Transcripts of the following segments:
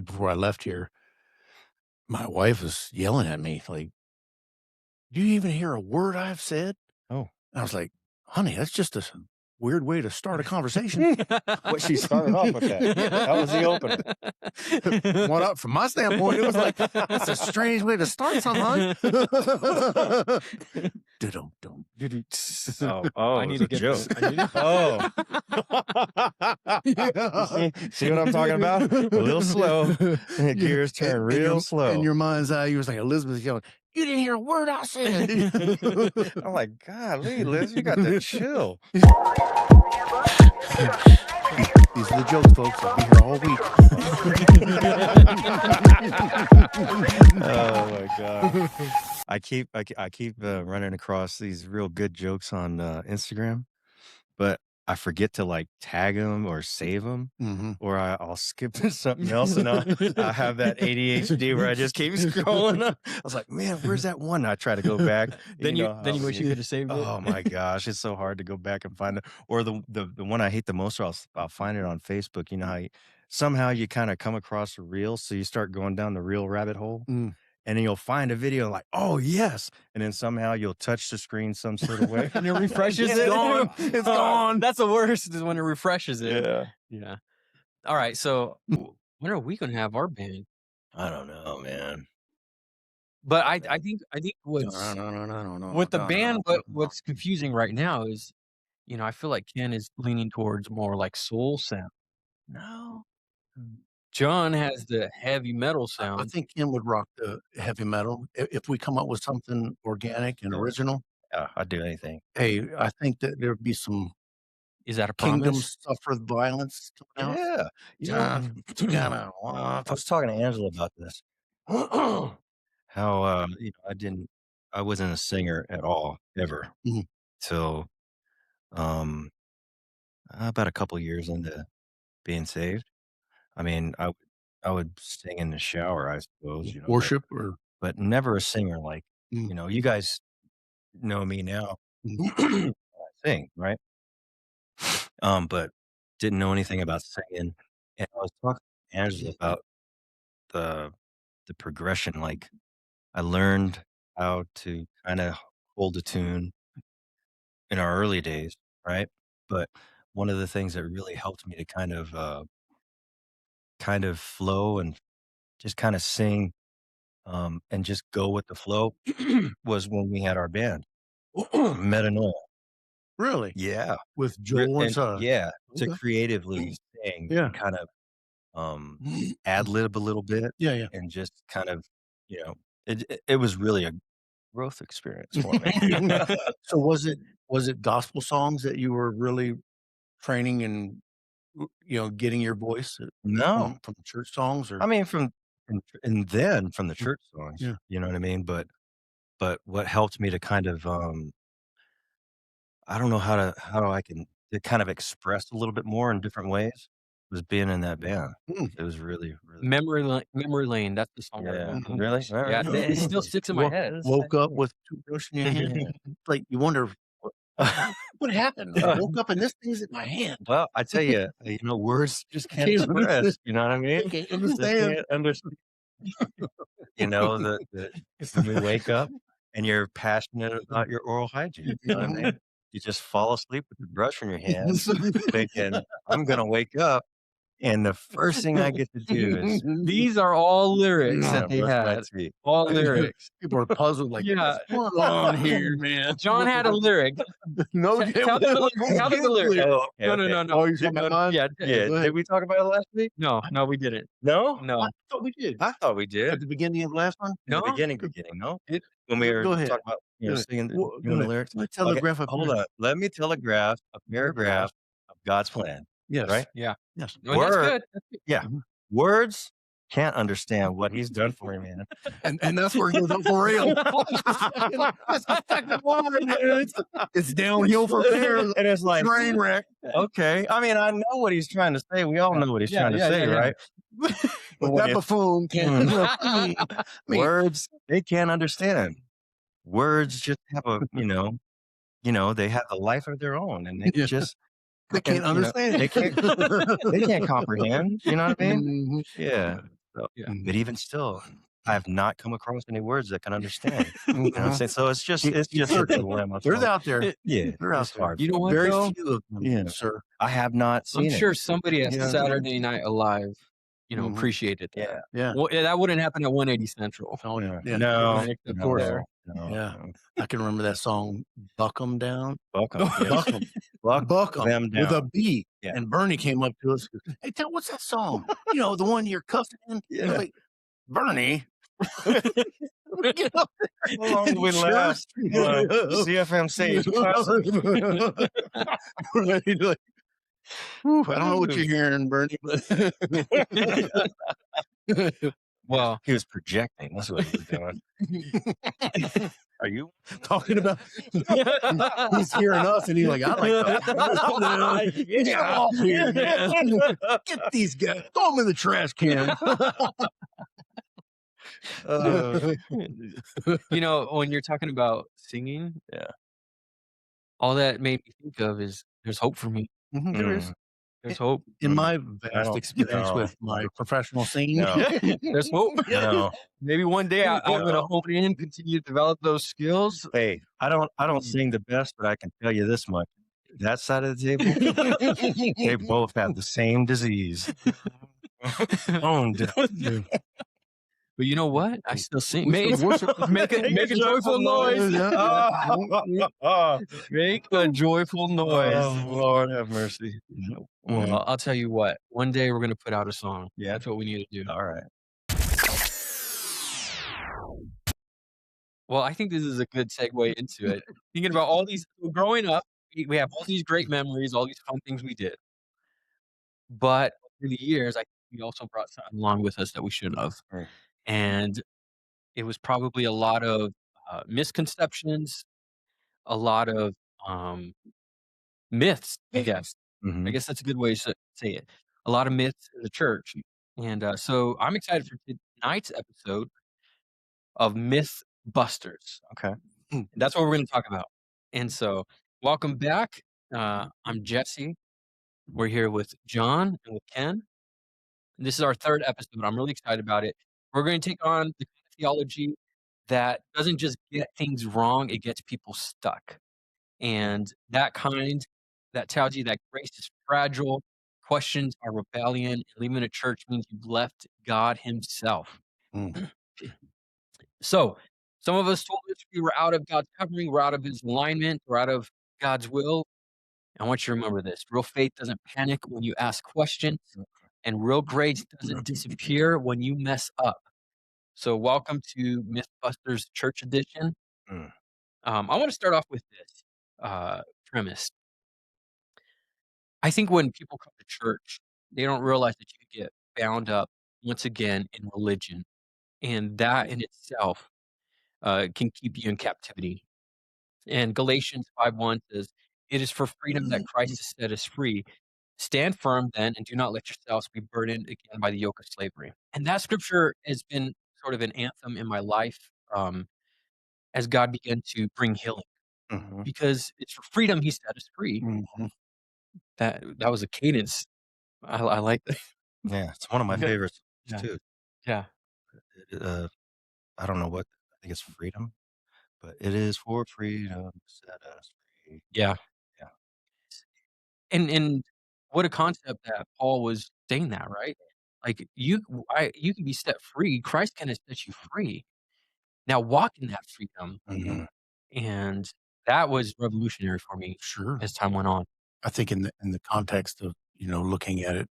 before I left here, my wife was yelling at me like, "Do you even hear a word I've said?" Oh. And I was like, "Honey, that's just a weird way to start a conversation." What she started off with that. That was the opener. Well, from my standpoint, it was like, that's a strange way to start something, huh? Dum-dum. Oh, I it need was to a get joke. this. I need to- See what I'm talking about? A little slow. Gears turn real slow. In your mind's eye, you was like Elizabeth yelling, "You didn't hear a word I said." I'm like, golly, Liz, you got to chill. These are the jokes, folks. I'll be here all week. Oh my god! I keep running across these real good jokes on Instagram, but I forget to like tag them or save them, or I'll skip to something else, and I have that ADHD where I just keep scrolling up. I was like, man, where's that one? I try to go back. Then you wish you could have saved it. Oh my gosh, it's so hard to go back and find it. Or the one I hate the most, or I'll find it on Facebook. You know how somehow you kind of come across a reel, so you start going down the reel rabbit hole. And then you'll find a video like, oh, yes. And then somehow you'll touch the screen some sort of way. And it refreshes it. Gone. It's gone. That's the worst is when it refreshes it. Yeah. All right. So when are we going to have our band? I don't know, man. But I think what's No. with the band, what's confusing right now is, I feel like Ken is leaning towards more like soul sound. No. John has the heavy metal sound. I think Ken would rock the heavy metal if we come up with something organic and original. Yeah, I'd do anything. Hey, I think that there'd be some Is that a kingdoms suffered violence coming out. Yeah. I was talking to Angela about this. How I wasn't a singer at all ever till about a couple years into being saved. I mean, I would sing in the shower, I suppose, Worship, but never a singer. Like, you guys know me now. I sing, right? But didn't know anything about singing. And I was talking to Angela about the progression. Like, I learned how to kind of hold a tune in our early days, right? But one of the things that really helped me to kind of flow and just kind of sing and just go with the flow was when we had our band, Metanoia. Really? Yeah. With Joel and Todd. Yeah, to creatively sing, kind of ad-lib a little bit, and just kind of, it was really a growth experience for me. So was it gospel songs that you were really training and getting your voice? No, from church songs, or I mean from the church songs. You know what I mean? But what helped me to kind of I don't know how I can kind of express a little bit more in different ways was being in that band. It was really, really Memory Lane. That's the song. Yeah, really? Yeah, it still sticks in my head. Woke up with toothbrush in your hand. Like you wonder what happened. I woke up and this thing's in my hand. Well, I tell you, words just can't express. You know what I mean? Can't understand. When we wake up and you're passionate about your oral hygiene. You know what I mean? You just fall asleep with the brush in your hand, thinking, I'm going to wake up, and the first thing I get to do is... These are all lyrics that they had. All lyrics. People are puzzled, like, what's going on here, man? John had a lyric. No, tell the lyric. No. No. Oh, you're talking about mine? Yeah. Did we talk about it last week? No, we didn't. No? No. I thought we did. I thought we did. At the beginning of the last one? No. The beginning, no? When we were talking about singing the lyrics. Let me telegraph Hold on. Let me telegraph a paragraph of God's plan. Yes. Right? Yeah. Yes. That's good. Yeah. Words can't understand what he's done for you, man. And that's where it goes up for real. It's downhill from there. And it's like train wreck. Okay. I mean, I know what he's trying to say. We all know what he's trying to say, right? But that buffoon can't. Words, they can't understand. Words just have they have a life of their own, and they they can't understand. They can't comprehend. You know what I mean? Yeah. So, Yeah. but even still, I have not come across any words that can understand. You know what I'm saying? So it's just a dilemma. They're So, out there. yeah, They're out it's there. hard. You know what, Very though? few of them, Yeah. sir. I have not I'm seen sure it. somebody at You know what I'm Saturday Night Alive, Mhm. appreciated that. Yeah. Yeah. Well, that wouldn't happen at 180 Central. Oh, Yeah. yeah. No, Right up no, there. no, Yeah. no. I can remember that song, Buck 'em Down. Buck 'em. Yes. Buck 'em. Buck Buck 'em them with a down. B. Yeah. And Bernie came up to us. Hey, what's that song? The one you're cussing in? Yeah. Like, Bernie. Get up there. How long did we Sure. last? CFMC. Like, whew, I don't know what you're hearing, Bernie, but Well, He was projecting. That's what he was doing. Are you? talking about he's hearing us and he's like, I like that. Get him off here, man. Get these guys. Throw them in the trash can. when you're talking about singing, Yeah. all that made me think of is there's hope for me. There is. There's hope. In my I vast don't- experience no. with my professional singing, No. There's hope. No. Maybe one day I'm going to No. hone in and continue to develop those skills. Hey, I don't sing the best, but I can tell you this much. That side of the table, they both have the same disease. Owned. But you know what? I still sing. We Make, still worship. make a joyful noise. Oh, Make a joyful noise. Lord have mercy. Well, I'll tell you what. One day we're going to put out a song. Yeah. That's what we need to do. All right. Well, I think this is a good segue into it. Thinking about all these, growing up, we have all these great memories, all these fun things we did. But through the years, I think we also brought something along with us that we shouldn't have. Right. And it was probably a lot of misconceptions, a lot of myths, I guess. Mhm. I guess that's a good way to say it. A lot of myths in the church. And so I'm excited for tonight's episode of Myth Busters. Okay. And that's what we're going to talk about. And so, welcome back. I'm Jesse. We're here with John and with Ken. And this is our third episode. I'm really excited about it. We're going to take on the kind of theology that doesn't just get things wrong, it gets people stuck. And that tells you that grace is fragile, questions are rebellion, and leaving a church means you've left God Himself. So, some of us told us we were out of God's covering, we're out of His alignment, we're out of God's will. I want you to remember this. Real faith doesn't panic when you ask questions, and real grace doesn't disappear when you mess up. So, welcome to Mythbusters Church Edition. I want to start off with this premise. I think when people come to church, they don't realize that you could get bound up once again in religion, and that in itself can keep you in captivity. And Galatians 5:1 says, "It is for freedom that Christ has set us free. Stand firm then, and do not let yourselves be burdened again by the yoke of slavery." And that scripture has been sort of an anthem in my life as God began to bring healing, because it's for freedom He set us free. That was a cadence. I like that. Yeah, it's one of my favorites too. Yeah. I don't know what. I think it's freedom, but it is for freedom set us free. Yeah. Yeah. And what a concept that Paul was saying that, right? Like you can be set free. Christ can set you free. Now walk in that freedom. And that was revolutionary for me Sure. as time went on. I think in the context of, looking at it,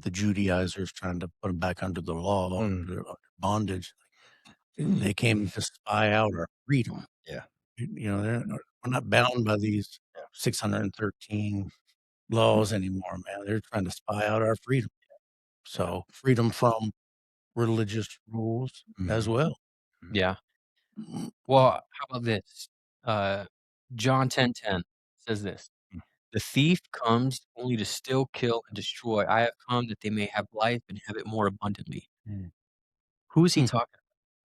the Judaizers trying to put them back under the law, under bondage, they came to spy out our freedom. Yeah. We're not bound by these 613 laws anymore, man. They're trying to spy out our freedom. So freedom from religious rules as well. Yeah. Well, how about this? John 10:10 says this. The thief comes only to steal, kill, and destroy. I have come that they may have life and have it more abundantly. Who is he talking about?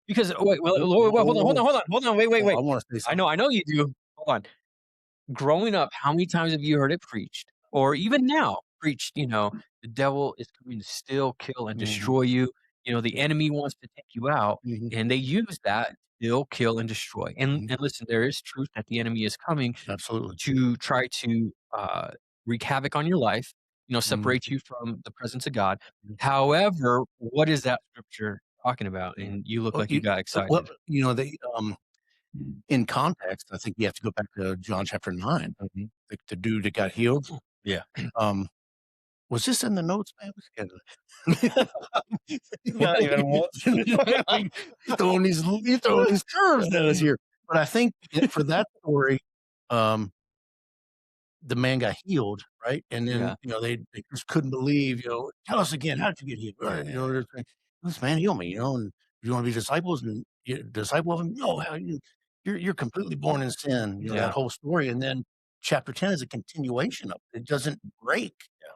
Because wait, hold on, wait. I want to say something. I know you do. Hold on. Growing up, how many times have you heard it preached, or even now preached, the devil is coming to steal, kill, and Mhm. destroy you. The enemy wants to take you out, Mhm. and they use that to steal, kill, and destroy. And listen, there is truth that the enemy is coming Absolutely. to try to wreak havoc on your life, separate you from the presence of God. However, what is that scripture talking about? And you look Well, like you got well, excited. they in context, I think you have to go back to John chapter 9. The dude that got healed. Yeah. Was this in the notes, man? Not even once. You're throwing these curves at us here. But I think for that story, the man got healed, right? And then, Yeah. they just couldn't believe, tell us again, how did you get healed? They're saying, this man heal me, and you want to be disciples and you disciple of him? No, you're completely born in sin, that Yeah. whole story. And then chapter 10 is a continuation of it. It doesn't break.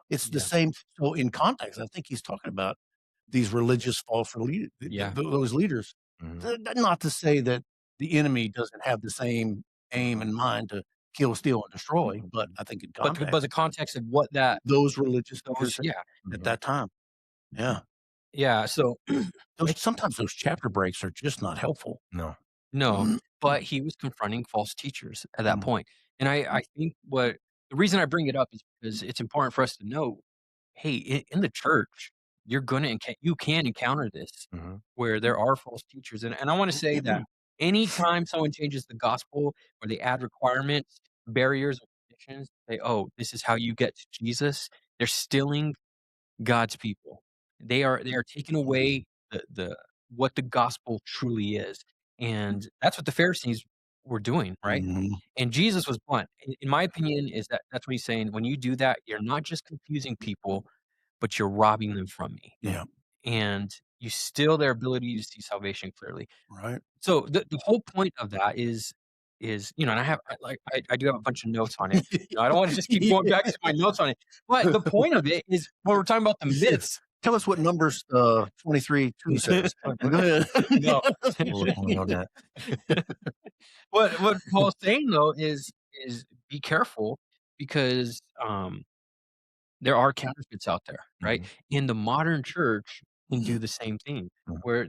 It's the same. So in context, I think he's talking about these religious false leaders, Yeah. those leaders. Not to say that the enemy doesn't have the same aim in mind to kill, steal, and destroy, but I think in But context, the context of what that those religious leaders yeah. at that time, yeah. Yeah. So Sometimes those chapter breaks are just not helpful. No. no, but he was confronting false teachers at that Mm. point. And I think the reason I bring it up is because it's important for us to know, hey, in the church, you can encounter this where there are false teachers. And I want to say that anytime someone changes the gospel or they add requirements, barriers, or conditions, say, oh, this is how you get to Jesus, they're stealing God's people. They are taking away the what the gospel truly is. And that's what the Pharisees were doing, right? Mhm. And Jesus was blunt. In my opinion, is that's what he's saying. When you do that, you're not just confusing people, but you're robbing them from me. Yeah, And you steal their ability to see salvation clearly. right. So the whole point of that is, and I do have a bunch of notes on it. I don't want to just keep going back to my notes on it. But the point of it is when we're talking about the myths. Tell us what Numbers 23:2 says. Go ahead. No. We'll know that. What Paul's saying though is be careful because there are counterfeits out there, right? In the modern church can do the same thing where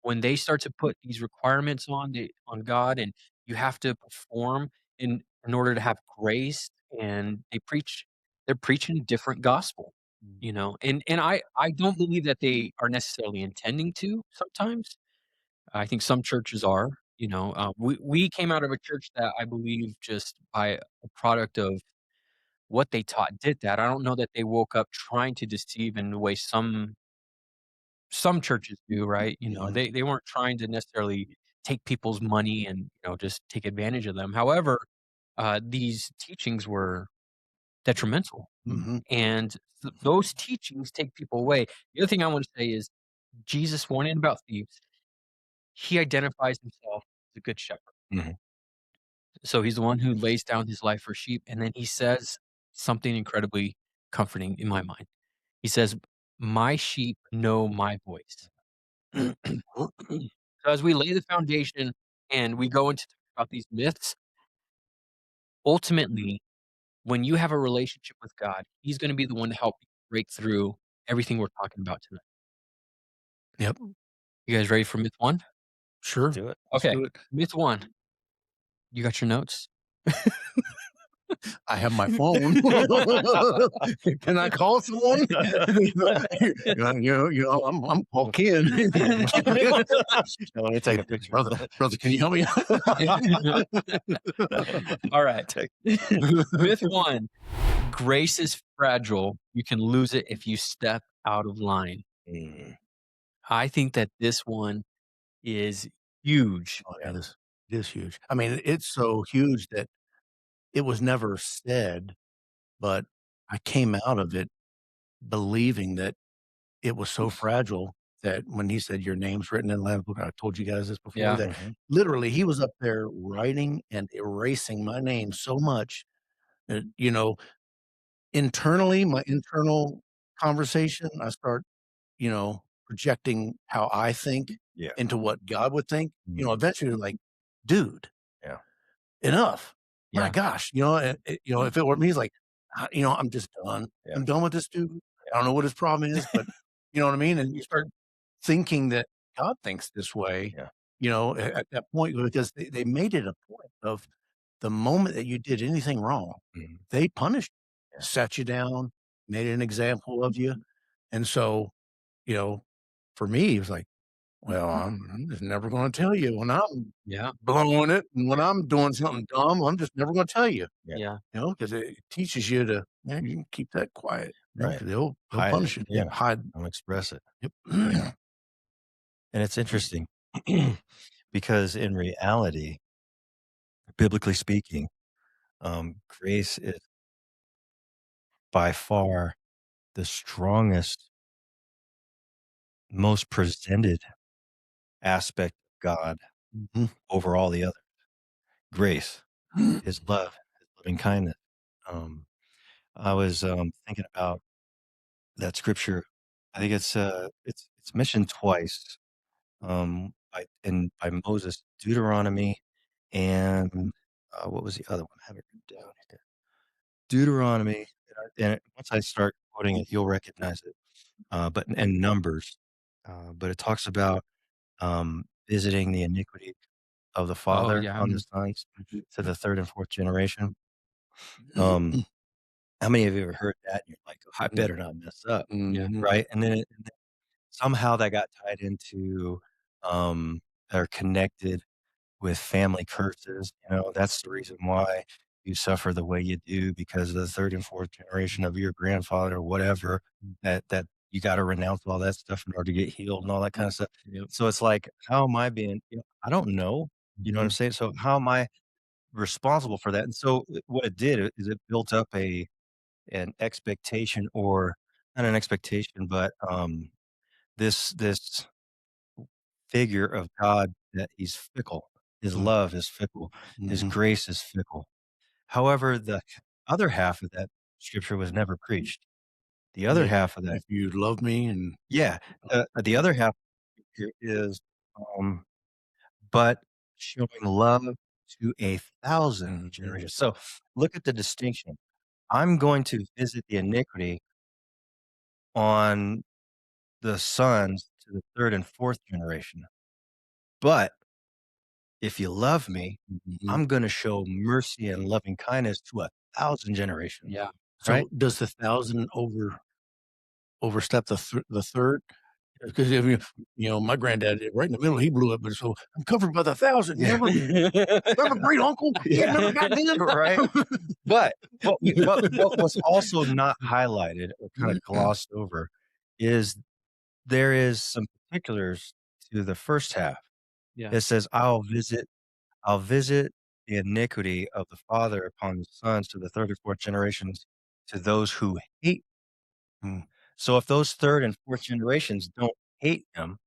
when they start to put these requirements on God and you have to perform in order to have grace and they're preaching a different gospel, and I don't believe that they are necessarily intending to sometimes. I think some churches are, we came out of a church that I believe just by a product of what they taught did that. I don't know that they woke up trying to deceive in the way some churches do, right? They weren't trying to necessarily take people's money and, just take advantage of them. However, these teachings were detrimental, Mhm. and those teachings take people away. The other thing I want to say is Jesus warning about thieves. He identifies himself as a good shepherd. So he's the one who lays down his life for sheep, and then he says something incredibly comforting in my mind. He says, "My sheep know my voice." So as we lay the foundation and we go into talk about these myths, ultimately, when you have a relationship with God, He's gonna be the one to help you break through everything we're talking about tonight. Yep. You guys ready for myth 1? Sure. Do it. Let's Okay, do it. myth 1. You got your notes? I have my phone. Can I call someone? I'm Paul Ken. Let me take a picture. Brother, can you help me? All right. Myth 1. Grace is fragile. You can lose it if you step out of line. I think that this one is huge. Oh, yeah, it is huge. I mean, it's so huge that it was never said, but I came out of it believing that it was so fragile that when he said, "Your name's written in the Lamb's Book," I told you guys this before, Yeah. that literally he was up there writing and erasing my name so much that, internally, my internal conversation, I start, projecting how I think Yeah. into what God would think. Eventually, like, dude, Yeah. enough. My Yeah. gosh, if it were me, it's like, I'm just done. Yeah. I'm done with this dude. I don't know what his problem is, but you know what I mean? And you start thinking that God thinks this way, Yeah. at that point, because they made it a point of the moment that you did anything wrong, Mhm. they punished you, Yeah. sat you down, made an example of you. And so, you know, for me, it was like, well, I'm just never going to tell you when I'm Yeah. blowing it and when I'm doing something dumb. I'm just never going to tell you, Yeah. Yeah. because it teaches you to, man, you can keep that quiet. Right. They'll Hide it. punish it. Yeah. Hide. Don't express it. Yep. And it's interesting because in reality, biblically speaking, grace is by far the strongest, most presented aspect of God Mhm. over all the other. Grace, His love, His loving kindness. Um, I was thinking about that scripture. I think it's mentioned twice by Moses, Deuteronomy, and what was the other one? I have it written down here. Deuteronomy, and once I start quoting it, you'll recognize it. But and Numbers, but it talks about visiting the iniquity of the Oh, father yeah. on the sons to the third and fourth generation. Um, how many of you ever heard that? And you're like, oh, I better not mess up, Yeah. Mhm. right? And then somehow that got tied into um, or connected with family curses. That's the reason why you suffer the way you do because of the third and fourth generation of your grandfather or whatever. That you got to renounce all that stuff in order to get healed and all that kind of stuff. Yep. So it's like, how am I being? I don't know. You know what I'm Mhm. saying? So how am I responsible for that? And so what it did is it built up an expectation, or not an expectation, but this figure of God that He's fickle. His Mm. love is fickle. His Mhm. grace is fickle. However, the other half of that scripture was never preached. The other Yeah. half of that, If you love me and yeah, the other half here is, um, but showing love to 1,000 Mhm. generations. So look at the distinction. I'm going to visit the iniquity on the sons to the third and fourth generation. But if you love me, Mhm. I'm going to show mercy and loving kindness to 1,000 generations. Yeah. Right? So does the 1,000 overstep the third? Because if my granddad right in the middle, he blew it, but so I'm covered by the 1,000. Yeah. Remember great uncle? He Yeah. never got in. Right? But what was also not highlighted or kind of glossed over is there is some particulars to the first half. Yeah. It says, I'll visit the iniquity of the father upon the sons to the third and fourth generations to those who hate. Mm. So if those third and fourth generations don't hate him,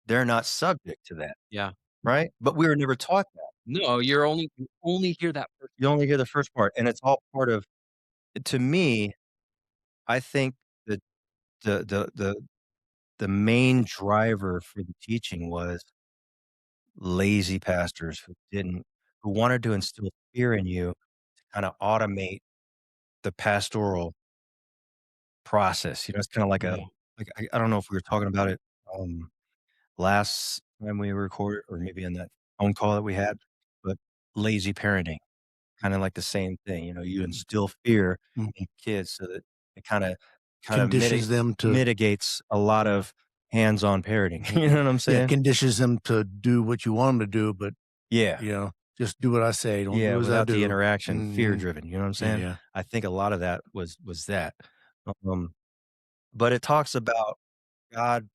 they're not subject to that, Yeah. right? But we were never taught that. No, you only hear that first. You only hear the first part, and it's all part of. To me, I think that the the the the main driver for the teaching was lazy pastors who wanted to instill fear in you to kind of automate the pastoral process. It's kind of like Yeah. I don't know if we were talking about it last time we recorded, or maybe in that phone call that we had, but lazy parenting, kind of like the same thing. You instill fear Mm. in kids so that it kind of Conditions them to mitigates a lot of hands-on parenting. You know what I'm yeah, saying? conditions them to do what you want them to do, but, Yeah. just do what I say, don't Yeah, do as I without the do. interaction, fear Mhm. driven, you know what I'm Yeah, saying? yeah. I think a lot of that was that. Um, but it talks about God,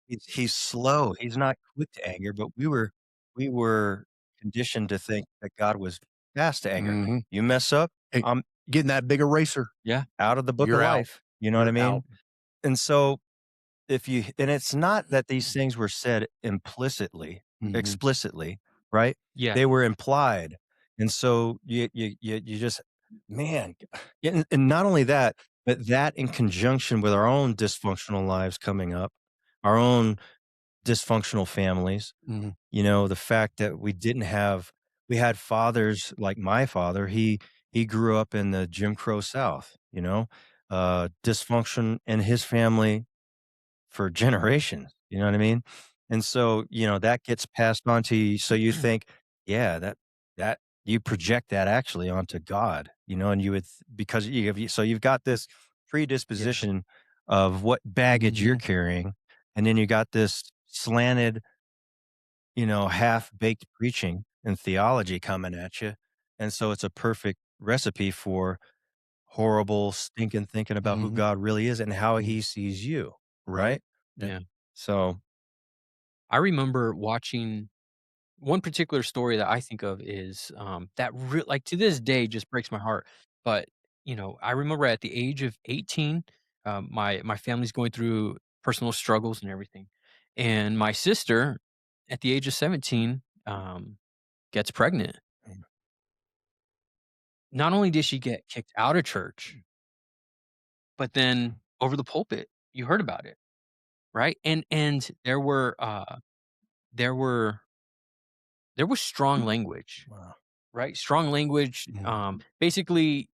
he's slow, he's not quick to anger, but we were conditioned to think that God was fast to anger. Mhm. You mess up, Hey, I'm getting that big eraser, Yeah. out of the book of you're out. life, you know what I You're out. mean? And so and it's not that these things were said implicitly, Mhm. explicitly, right? Yeah. They were implied. And so you just, man, and not only that, but that in conjunction with our own dysfunctional lives coming up, our own dysfunctional families, Mhm. the fact that we had fathers like my father, he he grew up in the Jim Crow South, dysfunction in his family for generations, you know what I mean? And so, that gets passed on to you, so you think, yeah, that you project that actually onto God, and you would because you've got this predisposition of what baggage you're carrying, and then you got this slanted, half-baked preaching and theology coming at you, and so it's a perfect recipe for horrible, stinking thinking about who God really is and how he sees you, right? Yeah. So I remember watching one particular story that I think of is, like, to this day, just breaks my heart. But, I remember at the age of 18, my family's going through personal struggles and everything, and my sister, at the age of 17, gets pregnant. Mm. Not only did she get kicked out of church, but then over the pulpit, you heard about it, right? And there were there was strong language, wow. right? Strong language, basically,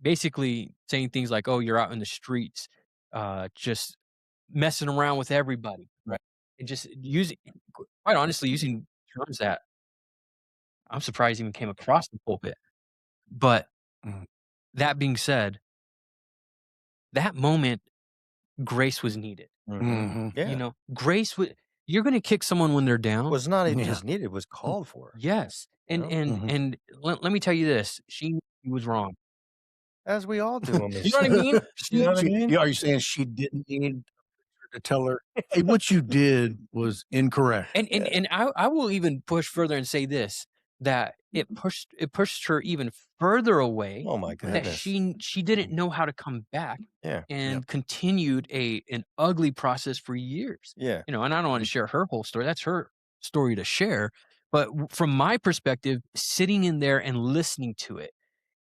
basically saying things like, "Oh, you're out in the streets, just messing around with everybody," Right. and just using, quite honestly, using terms that I'm surprised even came across the pulpit. But Mm. that being said, that moment, grace was needed. Mhm. Yeah. Grace would You're gonna kick someone when they're down. Was not even Yeah. just needed, it was called for, Yes, you and know? and Mhm. and let me tell you this, she was wrong. As we all do when we You know what I sin. mean? You know what I mean? Yeah, are you saying she didn't need to tell her, "Hey, what you did was incorrect." Yeah. And I will even push further and say this, that it pushed her even further away, Oh my that goodness. she didn't know how to come back, Yeah. and Yep. continued an ugly process for years. Yeah. And I don't want to share her whole story. That's her story to share. But from my perspective, sitting in there and listening to it,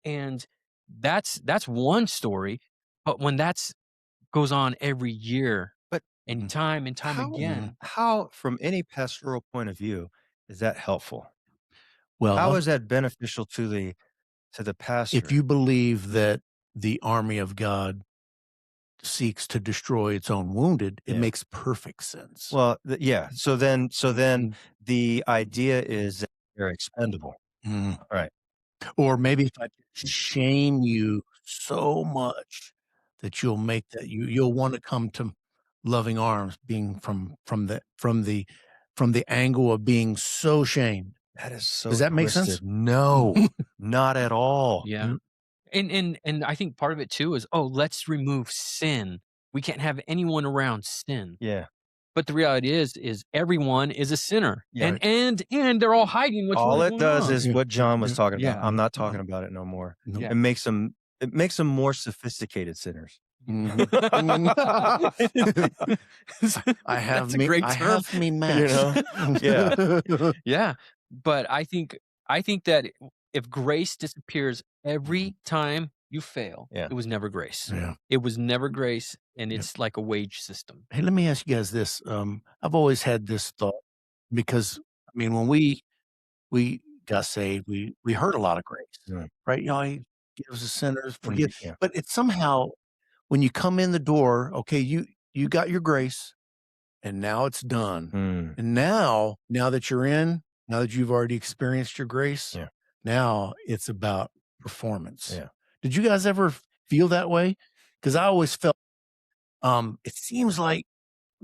and that's one story. But when that's goes on every year But and time how again. how from any pastoral point of view is that helpful? Well, How is that beneficial to the if pastor? you believe that the army of God seeks to destroy its own wounded, it Yeah. makes perfect sense. Well, yeah. So then Mhm. the idea is that they're expendable. Mm. Right. Or maybe if I shame you so much that you'll wanna come to loving arms, being from the angle of being so shamed. That is Does so that make sense? twisted. No, not at all. Yeah. And I think part of it too is, "Oh, let's remove sin. We can't have anyone around sin." Yeah. But the reality is everyone is a sinner, Yeah. and they're all hiding what's All really it going does on. is Yeah. what John was Yeah. talking about. Yeah. I'm not Uh-huh. talking about it no more. No. Yeah. It makes them more sophisticated sinners. Mhm. That's a great I term. have me You matched. know? Yeah. Yeah, but I think that if grace disappears every time you fail, Yeah. it was never grace. Yeah. It was never grace, and Yep. it's like a wage system. Hey, let me ask you guys this. I've always had this thought because, I mean, when we got saved, we heard a lot of grace, Mm. right? He gives the sinners When you forgive, yeah. but it's somehow when you come in the door, okay, you got your grace, and now it's done, Mm. and now that you're in, now that you've already experienced your grace, Yeah. now it's about performance. Yeah. Did you guys ever feel that way? Because I always felt, it seems like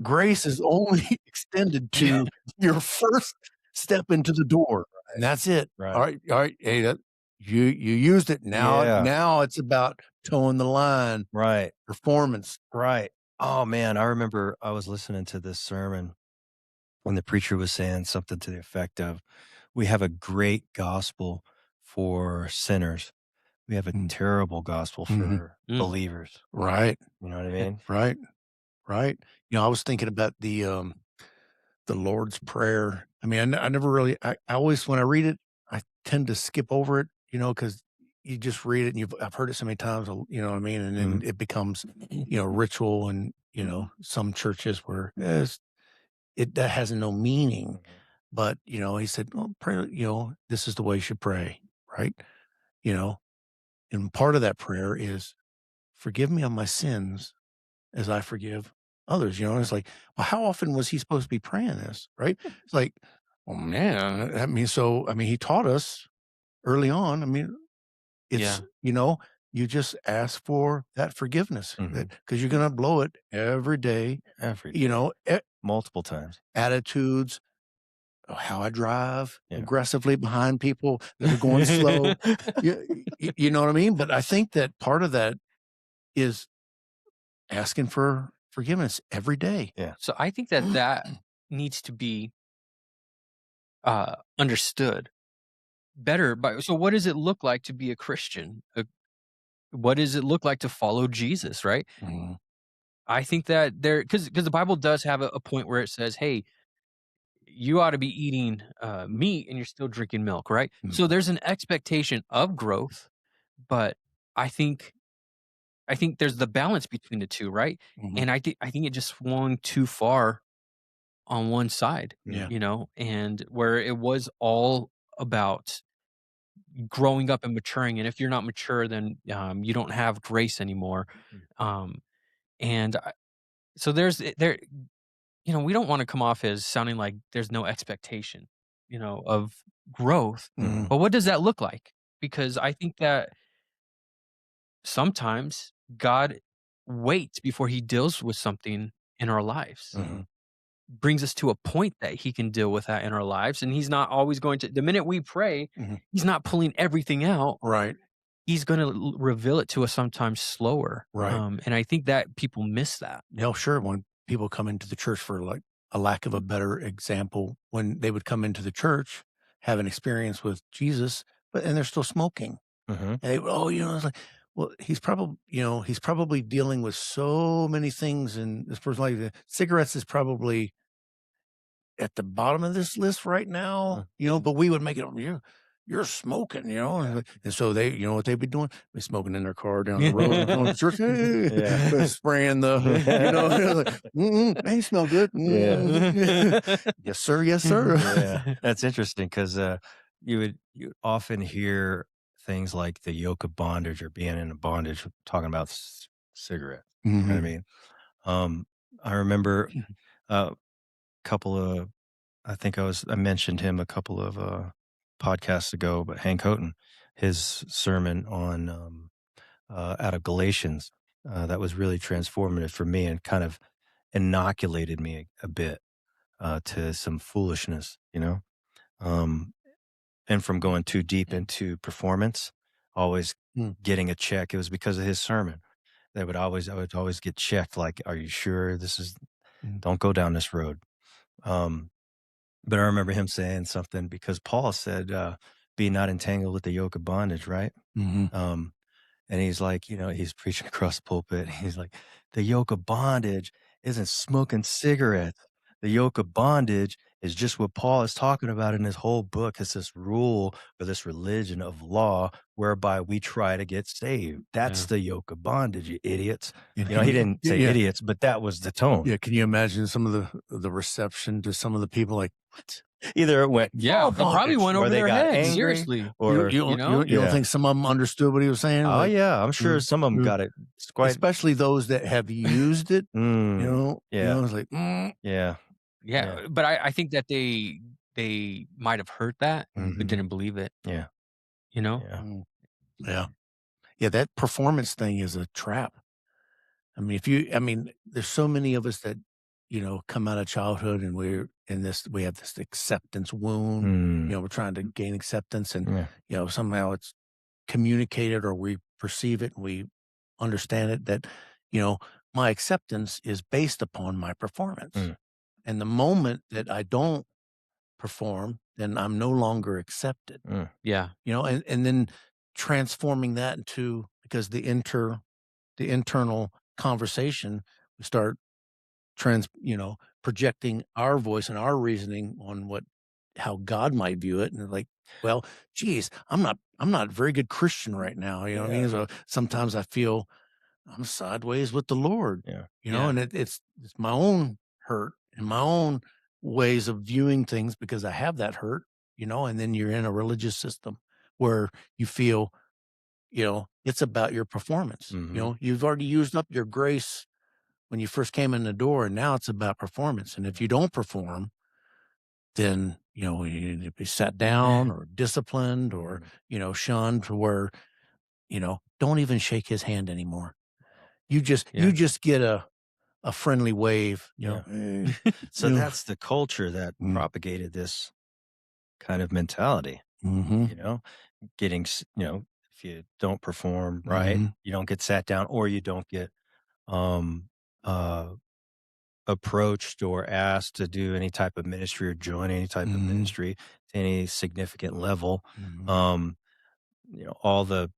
grace is only extended to your first step into the door, and that's it. Right. All right. Hey, you used it. Yeah. Now it's about towing the line, Right. performance. Right. Oh, man, I remember I was listening to this sermon when the preacher was saying something to the effect of, "We have a great gospel for sinners. We have a Mm. terrible gospel Mhm. for Mm. believers." Right, You know what I mean? right, right. I was thinking about the Lord's Prayer. I mean, I never really. I always when I read it, I tend to skip over it. Because you just read it and I've heard it so many times. You know what I mean, and then Mhm. it becomes ritual, and some churches where that has no meaning. Mhm. But he said, "Well, pray. This is the way you should pray, right? You know, And part of that prayer is, forgive me of my sins as I forgive others. You know, it's like, well, how often was he supposed to be praying this? Right. It's like, oh man, he taught us early on. I mean, it's, you just ask for that forgiveness because you're going to blow it every day, multiple times. Attitudes, how I drive aggressively behind people that are going slow. You know what I mean? But I think that part of that is asking for forgiveness every day. Yeah. So I think that needs to be understood better. So what does it look like to be a Christian? What does it look like to follow Jesus, right? Mhm. I think that because the Bible does have a point where it says, hey, you ought to be eating meat and you're still drinking milk, right? So there's an expectation of growth, but I think there's the balance between the two, right? And I think it just swung too far on one side, and where it was all about growing up and maturing. And if you're not mature, then you don't have grace anymore. Um, and so we don't want to come off as sounding like there's no expectation, of growth. But what does that look like? Because I think that sometimes God waits before he deals with something in our lives. Brings us to a point that he can deal with that in our lives. And he's not always going to, the minute we pray, he's not pulling everything out. Right. He's going to reveal it to us sometimes slower. Right. And I think that people miss that. Yeah, sure. When people come into the church, for like a lack of a better example, when they would come into the church, have an experience with Jesus, and they're still smoking. And they, it's like, well, he's probably dealing with so many things in this person's life. Cigarettes is probably at the bottom of this list right now, but we would make it, you're smoking, and so they, what they'd be doing? They're smoking in their car down the road, going to church, spraying the, like, hey, smell good. Yes, sir. Yes, sir. Yeah, that's interesting because you often hear things like the yoke of bondage or being in a bondage, talking about cigarettes. You know what I mean? I remember a couple of, I mentioned him a couple of podcasts ago, but Hank Houghton, his sermon on out of Galatians, that was really transformative for me and kind of inoculated me a bit to some foolishness, and from going too deep into performance, always getting a check. It was because of his sermon. I would always get checked. Like, are you sure this is, don't go down this road. But I remember him saying something because Paul said, be not entangled with the yoke of bondage. Right. And he's like, he's preaching across the pulpit. He's like, the yoke of bondage isn't smoking cigarettes. The yoke of bondage is just what Paul is talking about in his whole book. It's this rule or this religion of law whereby we try to get saved. That's the yoke of bondage, you idiots. He didn't say idiots, but that was the tone. Yeah. Can you imagine some of the reception to some of the people like, what? Either it went, it probably went over their heads. Angry, seriously, or you don't think some of them understood what he was saying? Oh, yeah, I'm sure some of them got it. Especially those that have used it. It's like, yeah. But I think that they might have heard that, but didn't believe it. Yeah, yeah. That performance thing is a trap. I mean, there's so many of us that, come out of childhood and we have this acceptance wound, we're trying to gain acceptance and, somehow it's communicated or we perceive it and we understand it that, my acceptance is based upon my performance. And the moment that I don't perform, then I'm no longer accepted. Yeah. And then transforming that into, because the internal conversation, we start projecting our voice and our reasoning on how God might view it. And like, well, geez, I'm not a very good Christian right now. You know what I mean? So sometimes I feel I'm sideways with the Lord, and it's my own hurt and my own ways of viewing things because I have that hurt, and then you're in a religious system where you feel, it's about your performance. Mhm. You've already used up your grace when you first came in the door, and now it's about performance. And if you don't perform, then, you be sat down or disciplined or, Mhm. shunned to where, don't even shake his hand anymore. You Yeah. just get a friendly wave, Yeah. "Hey," So that's the culture that Mm. propagated this kind of mentality, Mhm. you know? Getting if you don't perform right, Mhm. you don't get sat down or you don't get, um, uh, approached or asked to do any type of ministry or join any type of Mhm. ministry to any significant level. Mhm. Um, all the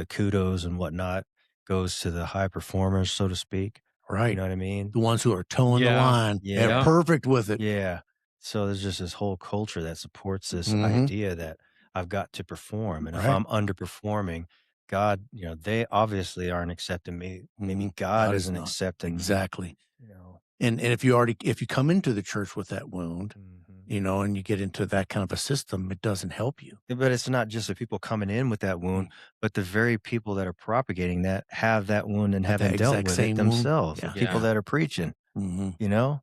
kudos and whatnot goes to the high performers, so to speak. You Right. know what I mean? The ones who are towing the Yeah. line, they're Yeah. Yeah. perfect with it. Yeah. So there's just this whole culture that supports this Mhm. idea that I've got to perform. And if Right. I'm underperforming, God, they obviously aren't accepting me. Maybe Mhm. God God is isn't not. accepting me. Exactly. You know. And if you come into the church with that wound, Mhm. and you get into that kind of a system, it doesn't help you. But it's not just the people coming in with that wound, Mm. but the very people that are propagating that have that wound and Have that haven't dealt exact with it same wound. themselves. The Yeah. people Yeah. that are preaching, Mhm. you know?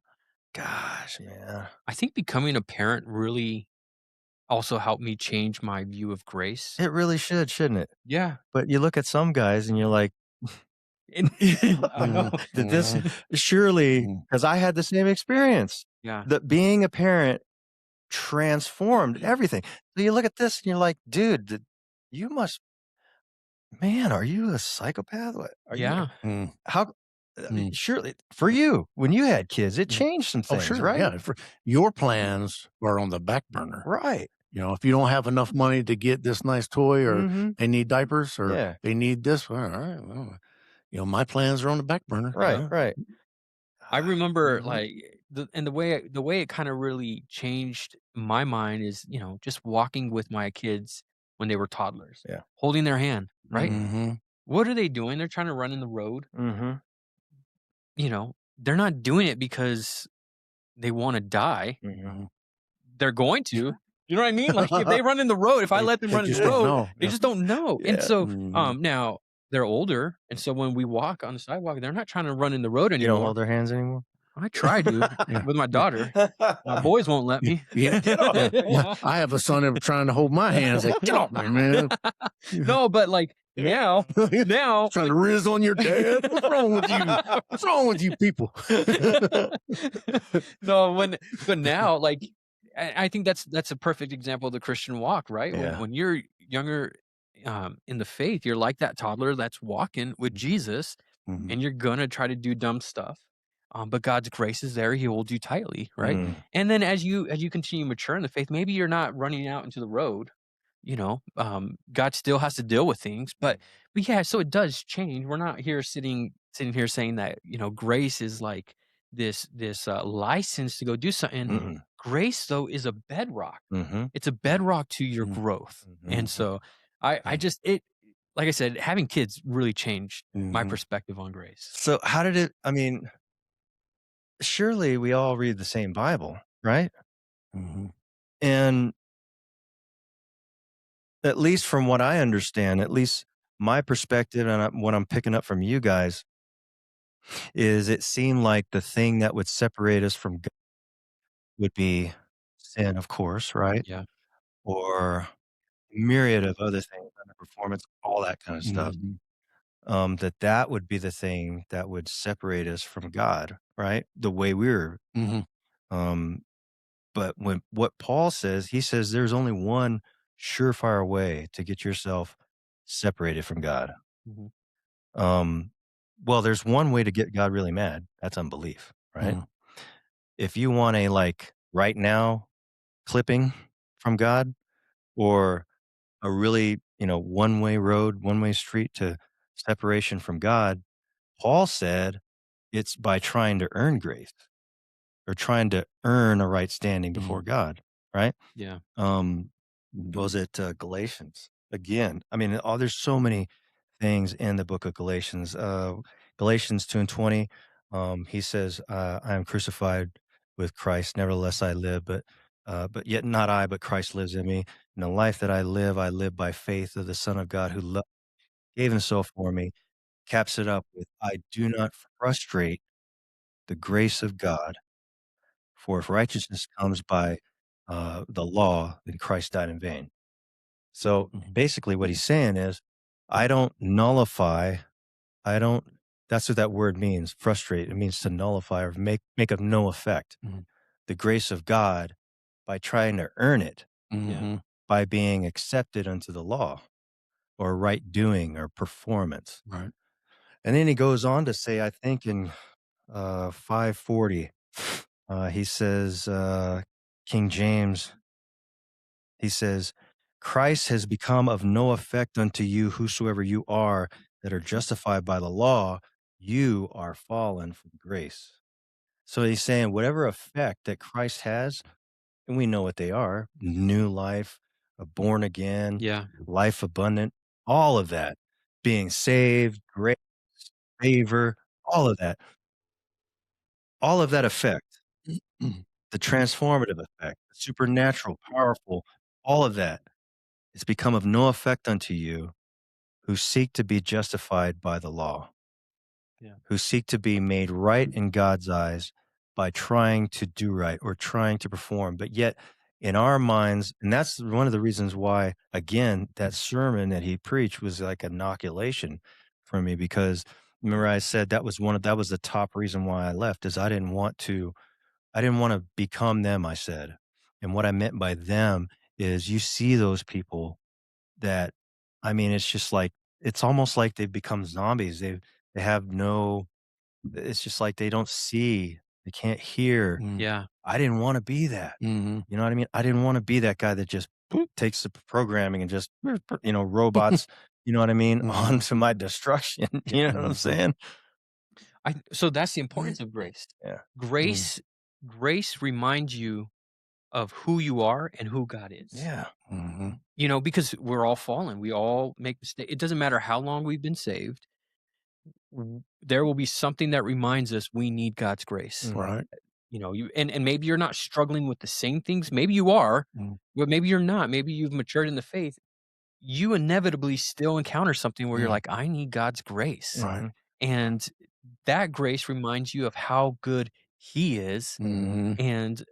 Gosh, man. I think becoming a parent really also helped me change my view of grace. It really should, shouldn't it? Yeah. But you look at some guys and you're like, And I know. Mhm. that this Mhm. surely, Mhm. because I had the same experience, Yeah. that being a parent transformed everything. So you look at this and you're like, dude, you must, man, are you a psychopath? What are you? Yeah. Mm. How? Mm. Surely for you, when you had kids, it Mm. changed some Oh, things, sure, right? yeah, for your plans are on the back burner. Right. If you don't have enough money to get this nice toy or Mm-hmm. they need diapers or Yeah. they need this, well, all right, well, my plans are on the back burner. Right. Yeah. Right. I remember, Mhm. like, the way it kinda really changed my mind is, just walking with my kids when they were toddlers, Yeah. holding their hand, right? Mm-hmm. Mhm. What are they doing? They're trying to run in the road, Mm-hmm. they're not doing it because they wanna die. Mm-hmm. Mhm. They're going to. You know what I mean? Like, if they run in the road, if I They let them they run in the just don't road, know. they Yeah. just don't know. And Yeah. so, Mhm. now they're older, and so when we walk on the sidewalk, they're not trying to run in the road You don't anymore. hold their hands anymore. I try to Yeah. with my Yeah. daughter. My boys won't let Yeah. me. Yeah. Get off. Yeah. I have a son ever trying to hold my hands like, "Get off me, man." No, but, like, now Trying to riz on your dad. What's wrong with you? What's wrong with you people? no, but now, like, I think that's a perfect example of the Christian walk, right? When Yeah. when you're younger, in the faith, you're like that toddler that's walking with Jesus, Mhm. and you're gonna try to do dumb stuff, but God's grace is there; He holds you tightly, right? Mm. And then as you continue to mature in the faith, maybe you're not running out into the road, God still has to deal with things, but yeah, so it does change. We're not here sitting here saying that, grace is like this license to go do something. Mm-mm. Grace, though, is a bedrock. Mhm. It's a bedrock to your Mhm. growth. And Mhm. Mhm. so I Yeah. just it like I said, having kids really changed my Mhm. perspective on grace. So how did it I mean, surely we all read the same Bible, right? Mhm. And at least from what I understand, at least my perspective and what I'm picking up from you guys is it seemed like the thing that would separate us from God would be sin, of course, right? Yeah. Or myriad of other things, underperformance, all that kind of stuff. Mhm. That would be the thing that would separate us from God, right? The way we're, Mhm. um, but when what Paul says, he says there's only one surefire way to get yourself separated from God. Mhm. Um, well, there's one way to get God really mad. That's unbelief, right? Mhm. If you want a like right now clipping from God or a really, one way road, one way street to separation from God, Paul said it's by trying to earn grace or trying to earn a right standing before Mhm. God, right? Yeah. Um, Mhm. was it Galatians? Again, I mean, there's so many things in the book of Galatians. Galatians 2:20, he says, "I am crucified with Christ. Nevertheless, I live, but yet not I, but Christ lives in me. And the life that I live by faith of the Son of God who gave himself for me, caps it up with, I do not frustrate the grace of God, for if righteousness comes by the law, then Christ died in vain. So basically what he's saying is, I don't nullify, that's what that word means, frustrate. It means to nullify or make of no effect the grace of God by trying to earn it, by being accepted unto the law or right doing or performance. Right. And then he goes on to say, I think in 540, he says, King James, he says, Christ has become of no effect unto you, whosoever you are that are justified by the law, you are fallen from grace. So he's saying whatever effect that Christ has, and we know what they are, new life, born again, life abundant, all of that, being saved, grace, favor, all of that effect, the transformative effect, the supernatural, powerful, all of that, it's become of no effect unto you who seek to be justified by the law, who seek to be made right in God's eyes by trying to do right or trying to perform. But yet in our minds, and that's one of the reasons why, again, that sermon that he preached was like inoculation for me, because remember I said that was the top reason why I left, is I didn't want to become them, I said. And what I meant by them is you see those people that, I mean, it's just like, it's almost like they've become zombies. They have no, it's just like they don't see, they can't hear. Yeah. I didn't want to be that. You know what I mean? I didn't want to be that guy that just takes the programming and just, robots, you know what I mean, onto my destruction. You know what I'm saying? So that's the importance of grace. Yeah. Grace reminds you of who you are and who God is. Yeah. Because we're all fallen. We all make mistakes. It doesn't matter how long we've been saved. There will be something that reminds us we need God's grace. Right. And maybe you're not struggling with the same things. Maybe you are, but maybe you're not. Maybe you've matured in the faith. You inevitably still encounter something where you're like, I need God's grace. Right. And that grace reminds you of how good he is. And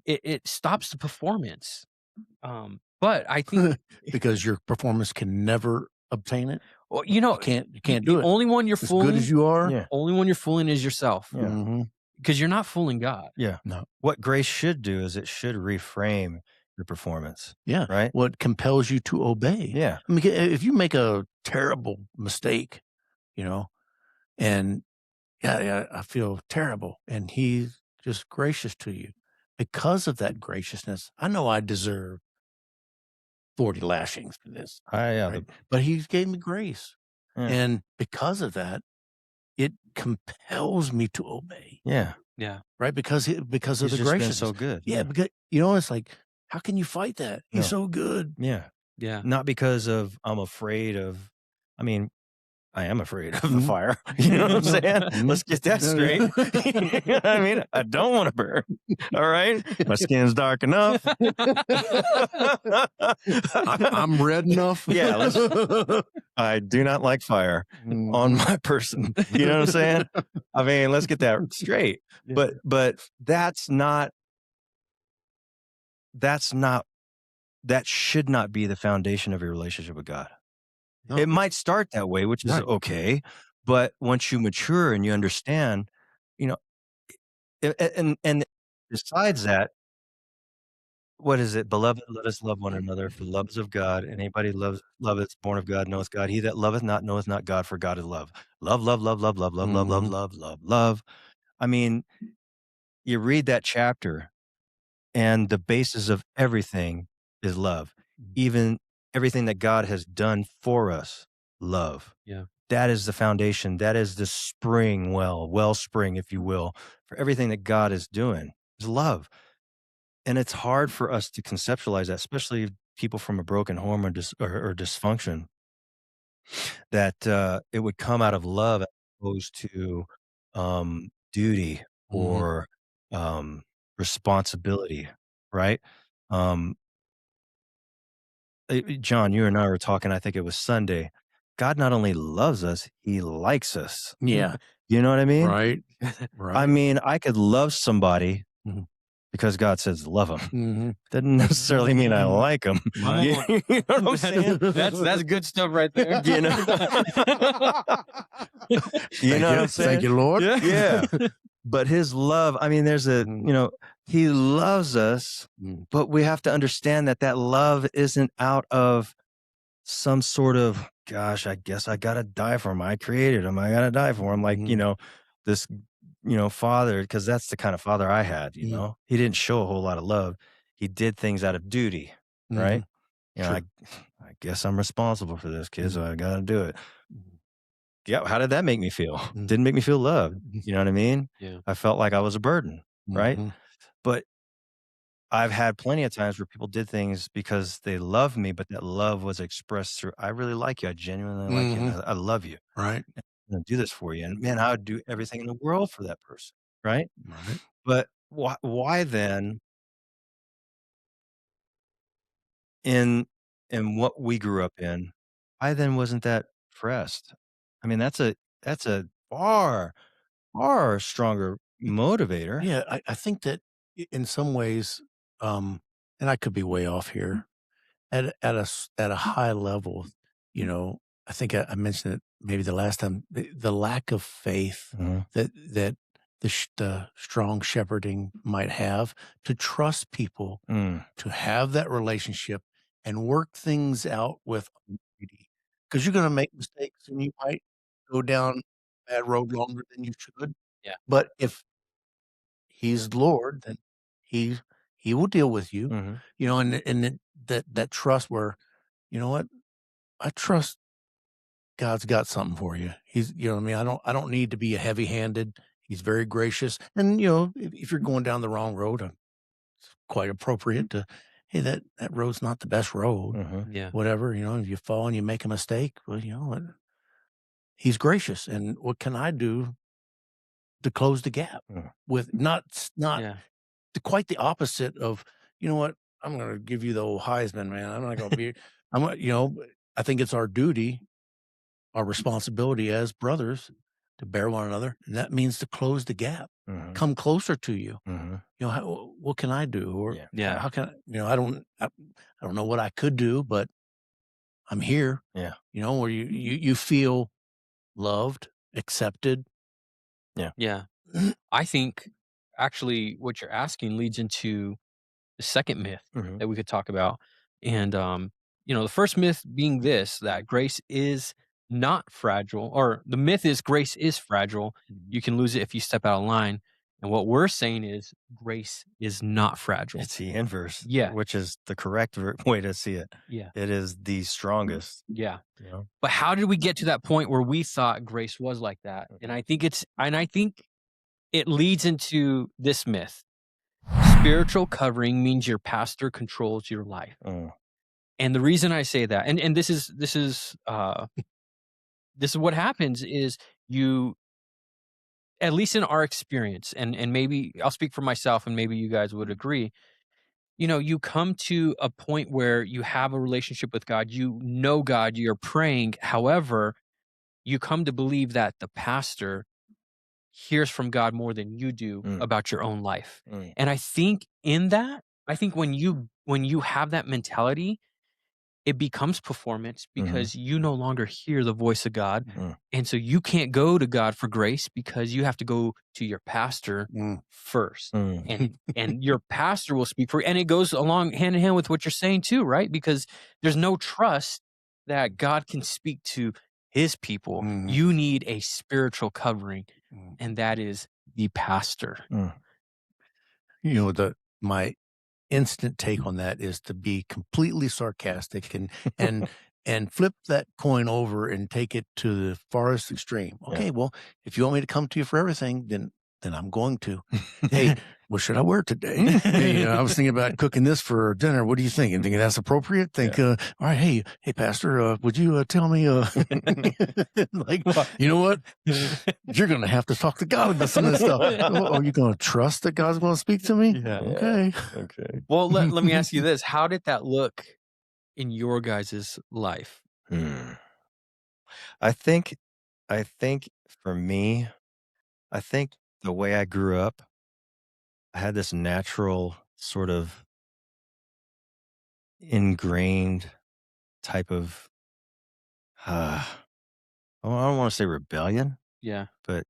it stops the performance. But I think because your performance can never obtain it. well, You can't do the it. only one you're As fooling, good as you are. only one you're fooling is yourself. Yeah. Because you're not fooling God. Yeah. No. What grace should do is it should reframe your performance. Yeah. Right. What compels you to obey. Yeah. I mean, if you make a terrible mistake, and I feel terrible, and he's just gracious to you. Because of that graciousness, I know I deserve 40 lashings for this. Right? But he gave me grace. Yeah. And because of that, it compels me to obey. Yeah. Yeah. Right? Because of the graciousness. So good. Yeah. Because, it's like, how can you fight that? He's so good. Yeah. Yeah. Not because of, I'm afraid of, I mean, I am afraid of the fire. You know what I'm saying? Let's get that straight. You know what I mean? I don't want to burn. All right. My skin's dark enough. I'm red enough. Yeah. I do not like fire on my person. You know what I'm saying? I mean, let's get that straight. Yeah. But that should not be the foundation of your relationship with God. No. It might start that way, which is okay. But once you mature and you understand, and besides that, what is it? Beloved, let us love one another, for love is of God. And anybody loveth is born of God, knoweth God. He that loveth not knoweth not God, for God is love. Love, love, love, love, love, love, love, love, love, love, love. I mean, you read that chapter, and the basis of everything is love. Even everything that God has done for us, love. Yeah. That is the foundation. That is the wellspring, if you will, for everything that God is doing is love. And it's hard for us to conceptualize that, especially people from a broken home or dysfunction, that it would come out of love as opposed to duty or responsibility, right? John, you and I were talking, I think it was Sunday. God not only loves us, he likes us. Yeah. You know what I mean? Right. I Right. mean, I could love somebody Mhm. because God says love them. Mhm. Doesn't necessarily mean I like them. Right. You know what I'm saying? That's good stuff right there. You know? You know what I'm saying? Thank you, Lord. Yeah. But his love, I mean, there's a, Mhm. you know, he loves us, Mm. but we have to understand that that love isn't out of some sort of, gosh, I guess I got to die for him. I created him. I got to die for him. Like, you Mhm. know, this, you know, father, because that's the kind of father I had, you Mhm. know, he didn't show a whole lot of love. He did things out of duty, right? Mhm. You know, Sure. I guess I'm responsible for this kid, so Mhm. I got to do it. Mhm. Yeah. How did that make me feel? Mhm. Didn't make me feel loved. You know what I mean? Yeah. I felt like I was a burden, right? Mhm. But I've had plenty of times where people did things because they love me, but that love was expressed through, I really like you. I genuinely like you. Mhm. I love you. Right. I'm going to do this for you. And man, I would do everything in the world for that person. Right. Right. But why then in what we grew up in, why then wasn't that pressed? I mean, that's a far, far stronger motivator. Yeah, I think that in some ways, and I could be way off here, at a high level, you know, I think I mentioned it maybe the last time, the lack of faith Mhm. that the strong shepherding might have to trust people, Mm. to have that relationship and work things out with, because you're going to make mistakes and you might go down a bad road longer than you should. Yeah. But if he's Lord, then he he will deal with you, Mhm. you know, and that trust where, you know what, I trust God's got something for you. He's, you know what I mean? I don't need to be heavy handed. He's very gracious. And, you know, if you're going down the wrong road, it's quite appropriate to, hey, that road's not the best road, Mhm. Yeah. whatever, you know, if you fall and you make a mistake, well, you know what? He's gracious. And what can I do to close the gap Mm. with not Yeah. quite the opposite of, you know what, I'm going to give you the old Heisman, man. I'm not going to be, you know, I think it's our duty, our responsibility as brothers to bear one another. And that means to close the gap, Mhm. come closer to you. Mhm. You know, what can I do? Or Yeah. how can I, you know, I don't know what I could do, but I'm here, Yeah. you know, where you feel loved, accepted. Yeah. I think actually what you're asking leads into the second myth Mhm. that we could talk about. And you know, the first myth being this, that grace is not fragile, or the myth is grace is fragile. You can lose it if you step out of line. And what we're saying is grace is not fragile. It's the inverse, Yeah. which is the correct way to see it. Yeah. It is the strongest. Yeah. You know? But how did we get to that point where we thought grace was like that? And I think it leads into this myth. Spiritual covering means your pastor controls your life. Mm. And the reason I say that, and this is this is what happens is you, at least in our experience, and maybe I'll speak for myself and maybe you guys would agree, you know, you come to a point where you have a relationship with God, you know God, you're praying. However, you come to believe that the pastor hears from God more than you do Mm. about your own life. Mm. And I think when you have that mentality, it becomes performance because you no longer hear the voice of God. Mm. And so you can't go to God for grace because you have to go to your pastor first. Mm. And your pastor will speak for you. And it goes along hand in hand with what you're saying too, right? Because there's no trust that God can speak to his people. You need a spiritual covering, and that is the pastor. Mm. You know, my instant take on that is to be completely sarcastic and flip that coin over and take it to the farthest extreme. Okay, well, if you want me to come to you for everything, then I'm going to. Hey, what should I wear today? Hey, you know, I was thinking about cooking this for dinner. What do you think? You think that's appropriate? Think, all right, hey, Pastor, would you tell me, like, you know what? You're going to have to talk to God about some of this stuff. Oh, are you going to trust that God's going to speak to me? Yeah. Okay. Okay. Well, let me ask you this. How did that look in your guys' life? Hmm. I think I think for me, I think the way I grew up, I had this natural sort of ingrained type of, uh, I don't wanna say rebellion, Yeah. but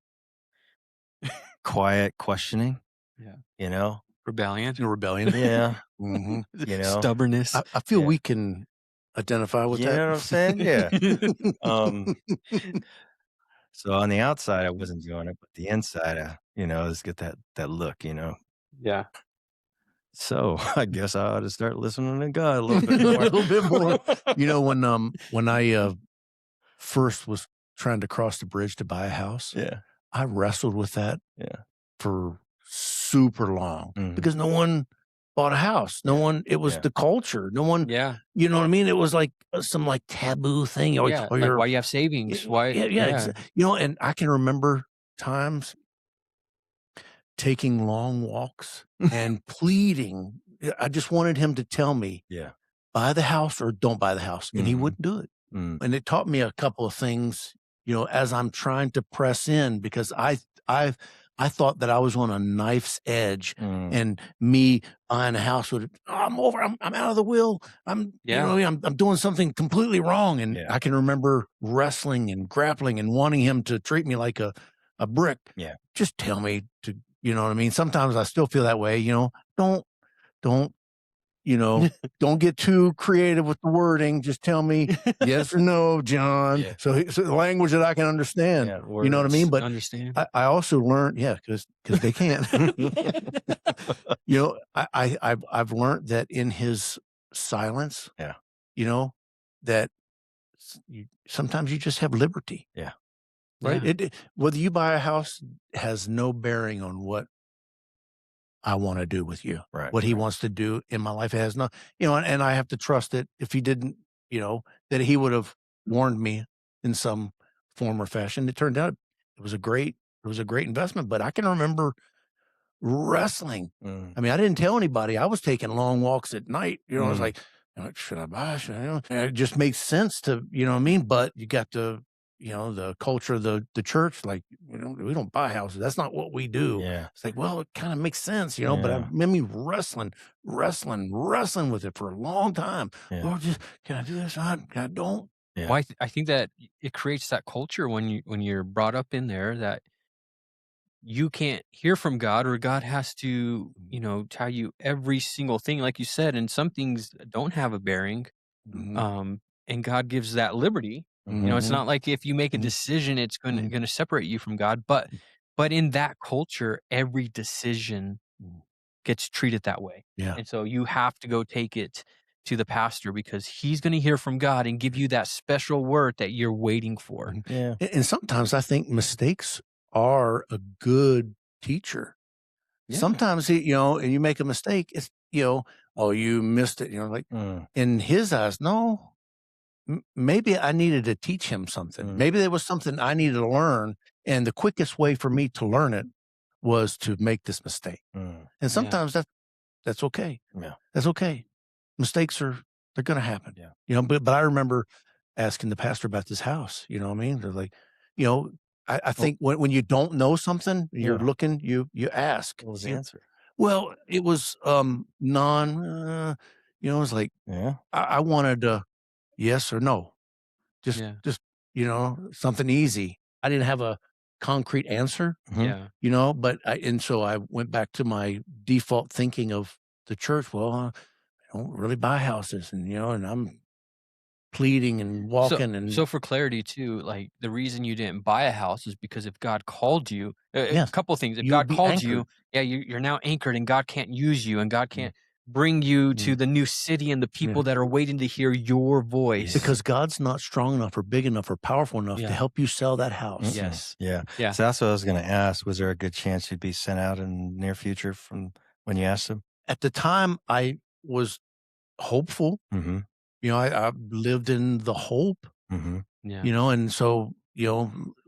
quiet questioning, Yeah. you know? Rebellion? Rebellion. Yeah, Mhm. you know? Stubbornness? I feel Yeah. we can identify with You that. know what I'm saying? Yeah. Um, so on the outside, I wasn't doing it, but the inside, just get that look, you know? Yeah. So, I guess I ought to start listening to God a little A bit more. little bit more. You know, when I, first was trying to cross the bridge to buy a house, Yeah, I wrestled with that yeah. for super long Mhm. because no one bought a house. No Yeah, one it was yeah. the culture. No one Yeah. you know what I mean? It was like, some, like, taboo thing, Yeah. or Like, you're why you have savings? Why? yeah, yeah, Yeah. and I can remember times taking long walks and pleading. I just wanted him to tell me, Yeah. "Buy the house or don't buy the house," and he Mhm. wouldn't do it. Mm. And it taught me a couple of things, as I'm trying to press in because I I thought that I was on a knife's edge Mm. and me buying a house would I'm out of the will. Yeah. I'm doing something completely wrong. And Yeah. I can remember wrestling and grappling and wanting him to treat me like a brick. Yeah. Just tell me to, you know what I mean? Sometimes I still feel that way, don't don't you know, don't get too creative with the wording. Just tell me yes or no, John. Yeah. So the language that I can understand. Yeah, You know what I mean? words. But Understand? I also learned, yeah, because they can't. I've learned that in his silence, Yeah. that sometimes you just have liberty, Yeah. right? Yeah. Whether you buy a house has no bearing on what I wanna do with you. Right, What he right. wants to do in my life has no and I have to trust that if he didn't, that he would have warned me in some form or fashion. It turned out it was a great investment, but I can remember wrestling. Mm. I mean, I didn't tell anybody. I was taking long walks at night. I was Mm. like, should I buy? Should I? And it just makes sense to, you know what I mean? But you got the culture of the church, like, we don't buy houses. That's not what we do. Yeah. It's like, well, it kind of makes sense, but I Yeah. remember me wrestling with it for a long time. Yeah. Lord, just can I do this? I don't. Yeah. Well, I think that it creates that culture when you're brought up in there that you can't hear from God or God has to, tell you every single thing, like you said, and some things don't have a bearing. Mhm, And God gives that liberty. It's mhm, not like if you make a mhm, decision, it's gonna mhm, gonna separate you from God. But in that culture, every decision mhm. gets treated that way. Yeah. And so you have to go take it to the pastor because he's gonna hear from God and give you that special word that you're waiting for. Mhm. Yeah. And sometimes I think mistakes are a good teacher. Yeah. Sometimes and you make a mistake, it's, "Oh, you missed it," like, Mm. in his eyes, no, maybe I needed to teach him something. Mm. Maybe there was something I needed to learn, and the quickest way for me to learn it was to make this mistake. Mm. And Yeah. sometimes that's okay. Yeah. That's okay. Mistakes they're gonna happen, Yeah. but I remember asking the pastor about this house, you know what I mean? They're like, you know, I Well, think when you don't know something, you're yeah. looking, you ask. What was the answer? Well, it was, it was like, Yeah. I wanted a yes or no. Yeah. Just, something easy. I didn't have a concrete answer, Mhm. Yeah. so I went back to my default thinking of the church. Well, I don't really buy houses and I'm pleading and So walking and so for clarity too, like the reason you didn't buy a house is because if God called you, a yes, couple of things. If you would God be called you, anchored. yeah, you're now anchored, and God can't use you, and God Mm, can't bring you to mm, the new city and the yeah. people that are waiting to hear your voice. Because God's not strong enough or big enough or powerful enough to Yeah. help you sell that house. Mm-mm. Yes. Yeah. Yeah. So that's what I was gonna ask. Was there a good chance you'd be sent out in the near future from when you asked him? At the time, I was hopeful. Mhm. I lived in the hope, Mhm. Yeah. and so,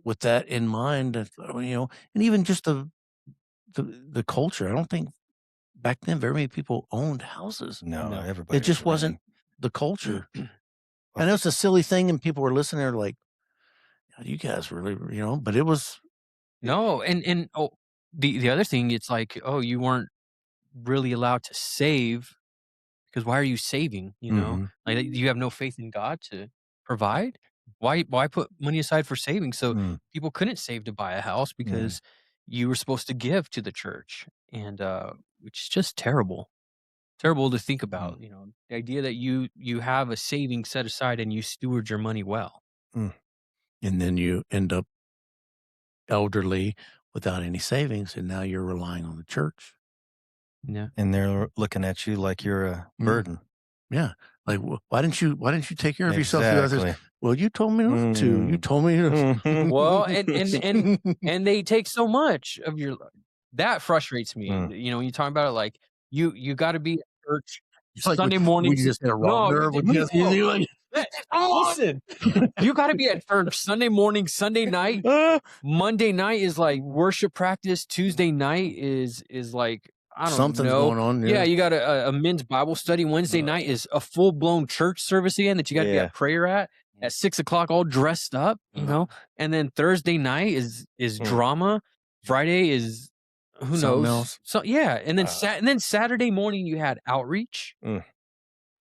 with that in mind, and even just the culture, I don't think back then very many people owned houses. No, No. It everybody was just wasn't renting. the culture. I know it's a silly thing, and people were listening. They're like, "You guys really, But it was No, and the other thing, it's like, oh, you weren't really allowed to save because why are you saving? Like you have no faith in God to provide. Why put money aside for saving? So people couldn't save to buy a house because you were supposed to give to the church, and which is just terrible. Terrible to think about. The idea that you have a savings set aside and you steward your money well. and then you end up elderly without any savings, and now you're relying on the church. Yeah, and they're looking at you like you're a burden. Yeah, like why didn't you take care of yourself? You others? Well, you told me not to. You told me to. Well, and they take so much of your. That frustrates me. When you talk about it, like you got to be at church Sunday morning. We just had a raw nerve with this. Listen, you got to be at church Sunday morning, Sunday night, Monday night is like worship practice. Tuesday night is like I don't Something's know. going on. Yeah, you got a men's Bible study. Wednesday night is a full blown church service again that you got to be at prayer at 6:00, all dressed up. And then Thursday night is drama. Friday is who knows? Else. So and then Saturday morning you had outreach, and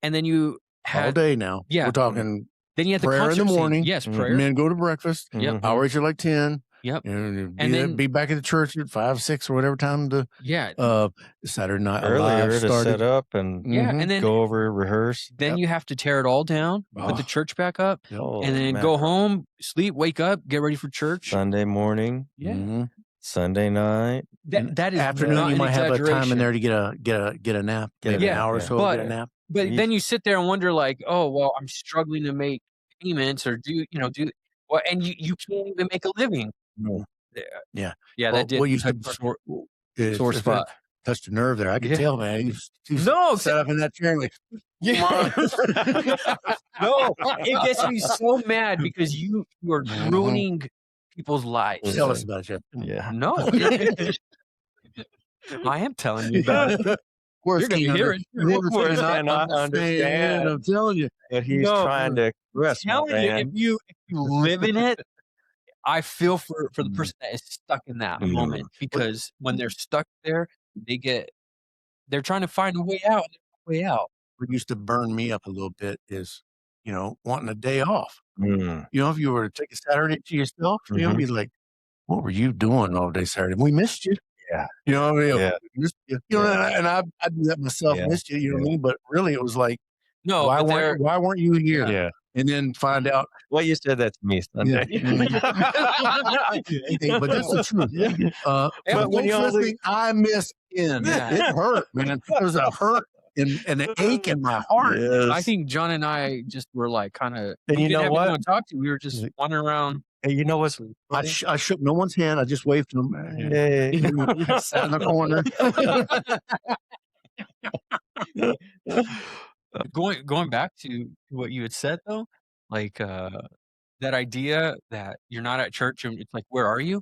then you had all day now. Yeah, we're talking. Then you had the prayer in the morning. Yes, prayer. Men go to breakfast. Yep. Outreach at like 10. Yep. And then be back at the church at 5, 6 or whatever time Saturday night earlier to started. set up and and then go over, rehearse. Then you have to tear it all down, put the church back up, and then go home, sleep, wake up, get ready for church. Sunday morning. Yeah. Sunday night. That is afternoon. You might have a time in there to get a nap, get an hour or so, get a nap. But then you sit there and wonder, like, oh well, I'm struggling to make payments or do and you can't even make a living. No. Yeah. Well, that did. What you said sore spot. Touched a nerve there. I could tell, man. You no, sat up in that chair and like, no, it gets me so mad because you are ruining people's lives. Tell us about it, Jeff. Yeah. No. I am telling you about it. You're going to hear it. I understand. I'm telling you. But he's trying to express. If you live in it, I feel for the person that is stuck in that moment, because when they're stuck there, they're trying to find a way out. What used to burn me up a little bit is, wanting a day off. If you were to take a Saturday to yourself, you'd be like, what were you doing all day Saturday? We missed you. Yeah. You know what I mean? Yeah. And I do that myself, missed you, you know what I mean? But really it was like, no, why weren't you here? Yeah. And then find out. Well, you said that to me Sunday. But that's the truth. But when you're listening, I missed in. It hurt, man. There was a hurt and an ache in my heart. Yes. I think John and I just were like kind of. And you know what? To talk to. We were just wandering around. Hey, you know what's? I shook no one's hand. I just waved to them. Hey. Sat in the corner. Going back to what you had said though, like that idea that you're not at church and it's like, where are you?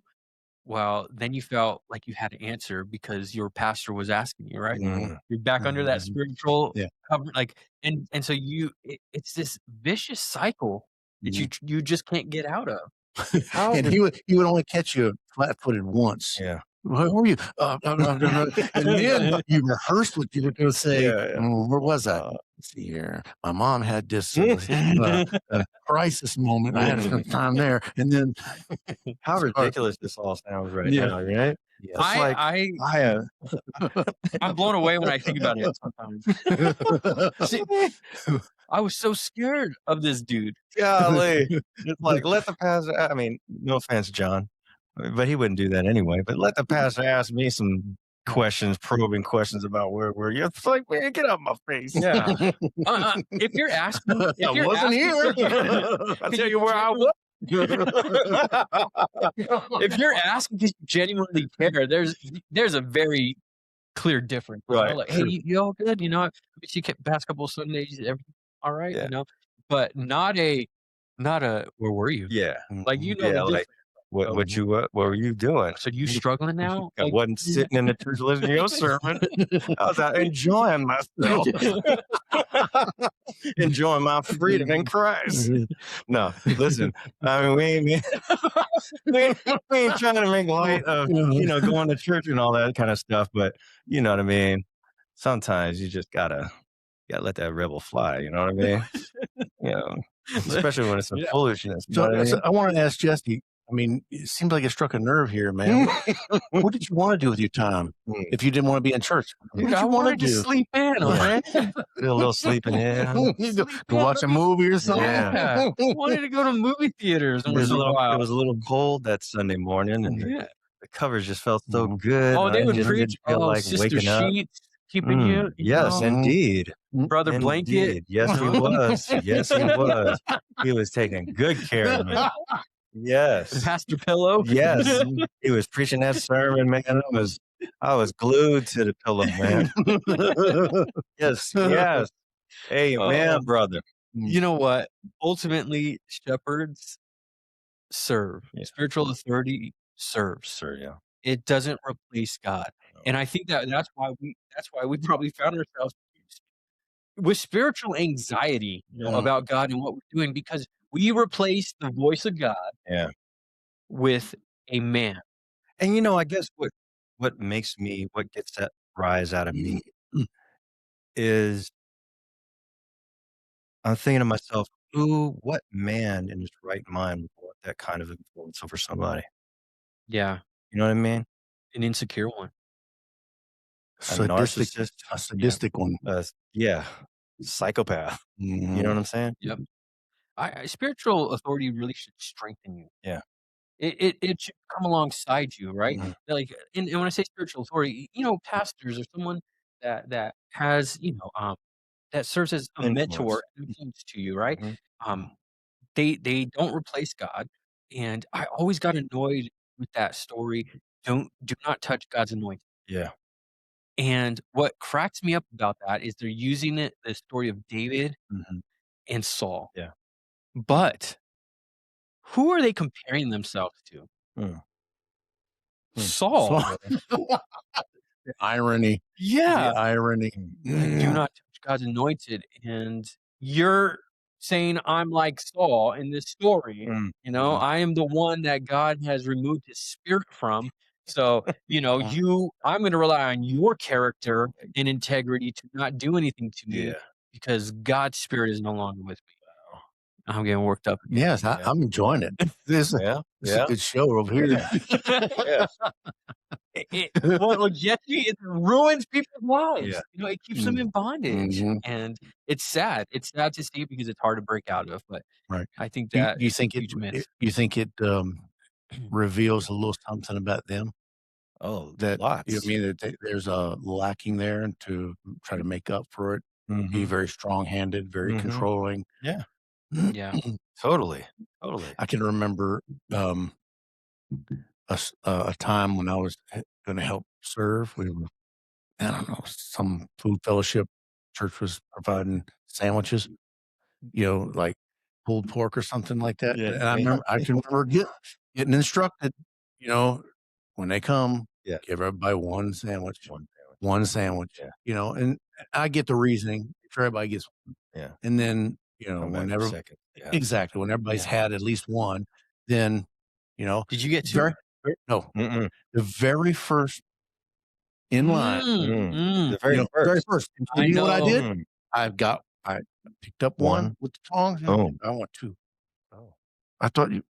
Well, then you felt like you had to answer because your pastor was asking you, right? You're back under that spiritual cover, like, and so it's this vicious cycle that you just can't get out of. And he would only catch you flat-footed once. Yeah. Where were you? And then you rehearsed what you were going to say. Where was I? Let's see here. My mom had this crisis moment. I had some time there. And then how ridiculous this all sounds right now, right? Yeah. I'm blown away when I think about it sometimes. See, I was so scared of this dude. Golly. It's like, let the pastor, I mean, no offense, John, but he wouldn't do that anyway. But let the pastor ask me some questions, probing questions about where were you. It's like, man, get out of my face. Yeah. If you're asking, I wasn't here. I'll tell you where I was. If you're asking because you genuinely care, there's a very clear difference. Right. Like, hey, you all good? You kept past couple of Sundays, everything all right? Yeah. But not a where were you? Yeah. Like, the difference. Like, what were you doing? So you struggling now? I wasn't sitting in the church listening to your sermon. I was out enjoying myself. enjoying my freedom in Christ. No, listen, I mean, we ain't trying to make light of, going to church and all that kind of stuff, but you know what I mean? Sometimes you just gotta let that rebel fly, you know what I mean? Especially when it's some foolishness. You know what I mean? So I want to ask Jesse. I mean, it seems like it struck a nerve here, man. What did you want to do with your time if you didn't want to be in church? What did you want to do? Sleep in, man. Do a little sleeping in. Go watch a movie or something. Yeah. I wanted to go to movie theaters. It was a little cold that Sunday morning, and the covers just felt so good. Oh, they would just preach. didn't feel like Sister waking up. Sheets keeping you. Yes, indeed. Brother Blanket. Yes, he was. Yes, he was. He was taking good care of me. Yes. Pastor Pillow. Yes. He was preaching that sermon, man. I was glued to the pillow, man. Yes. Amen, brother. You know what? Ultimately, shepherds serve. Spiritual authority serves. Sir, yeah. It doesn't replace God. No. And I think that's why we probably found ourselves with spiritual anxiety about God and what we're doing, because we replaced the voice of God with a man. And I guess what gets that rise out of me is I'm thinking to myself, what man in his right mind would want that kind of influence over somebody? Yeah. You know what I mean? An insecure one. A narcissist. A sadistic one. Psychopath. Mm-hmm. You know what I'm saying? Yep. Spiritual authority really should strengthen you. Yeah. It should come alongside you, right? Mhm. Like, and when I say spiritual authority, pastors or someone that has, that serves as a mentor influence to you, right? Mhm. They don't replace God, and I always got annoyed with that story. Do not touch God's anointed. Yeah. And what cracks me up about that is they're using the story of David Mhm. and Saul. Yeah. But who are they comparing themselves to? Saul. The irony. Yeah. The irony. Do not touch God's anointed. And you're saying I'm like Saul in this story. I am the one that God has removed his spirit from. So, I'm going to rely on your character and integrity to not do anything to me because God's spirit is no longer with me. I'm getting worked up. Yes, I'm enjoying it. This is a good show over here. It ruins people's lives. Yeah. It keeps them in bondage, and it's sad. It's sad to see because it's hard to break out of. But I think that you think it reveals a little something about them. Oh, that lots. that there's a lacking there, and to try to make up for it, be very strong-handed, very controlling. Yeah. Yeah. Totally. I can remember a time when I was going to help serve. We were, I don't know, some food fellowship church was providing sandwiches, like pulled pork or something like that. Yeah. And I can remember getting instructed, when they come, give everybody one sandwich. Yeah. And I get the reasoning. If everybody gets one. Yeah. And then, whenever when everybody's had at least one, then, Did you get two? No. The very first in line. The very first. And you know what I did? I picked up one with the tongs. I want two. Oh. I thought you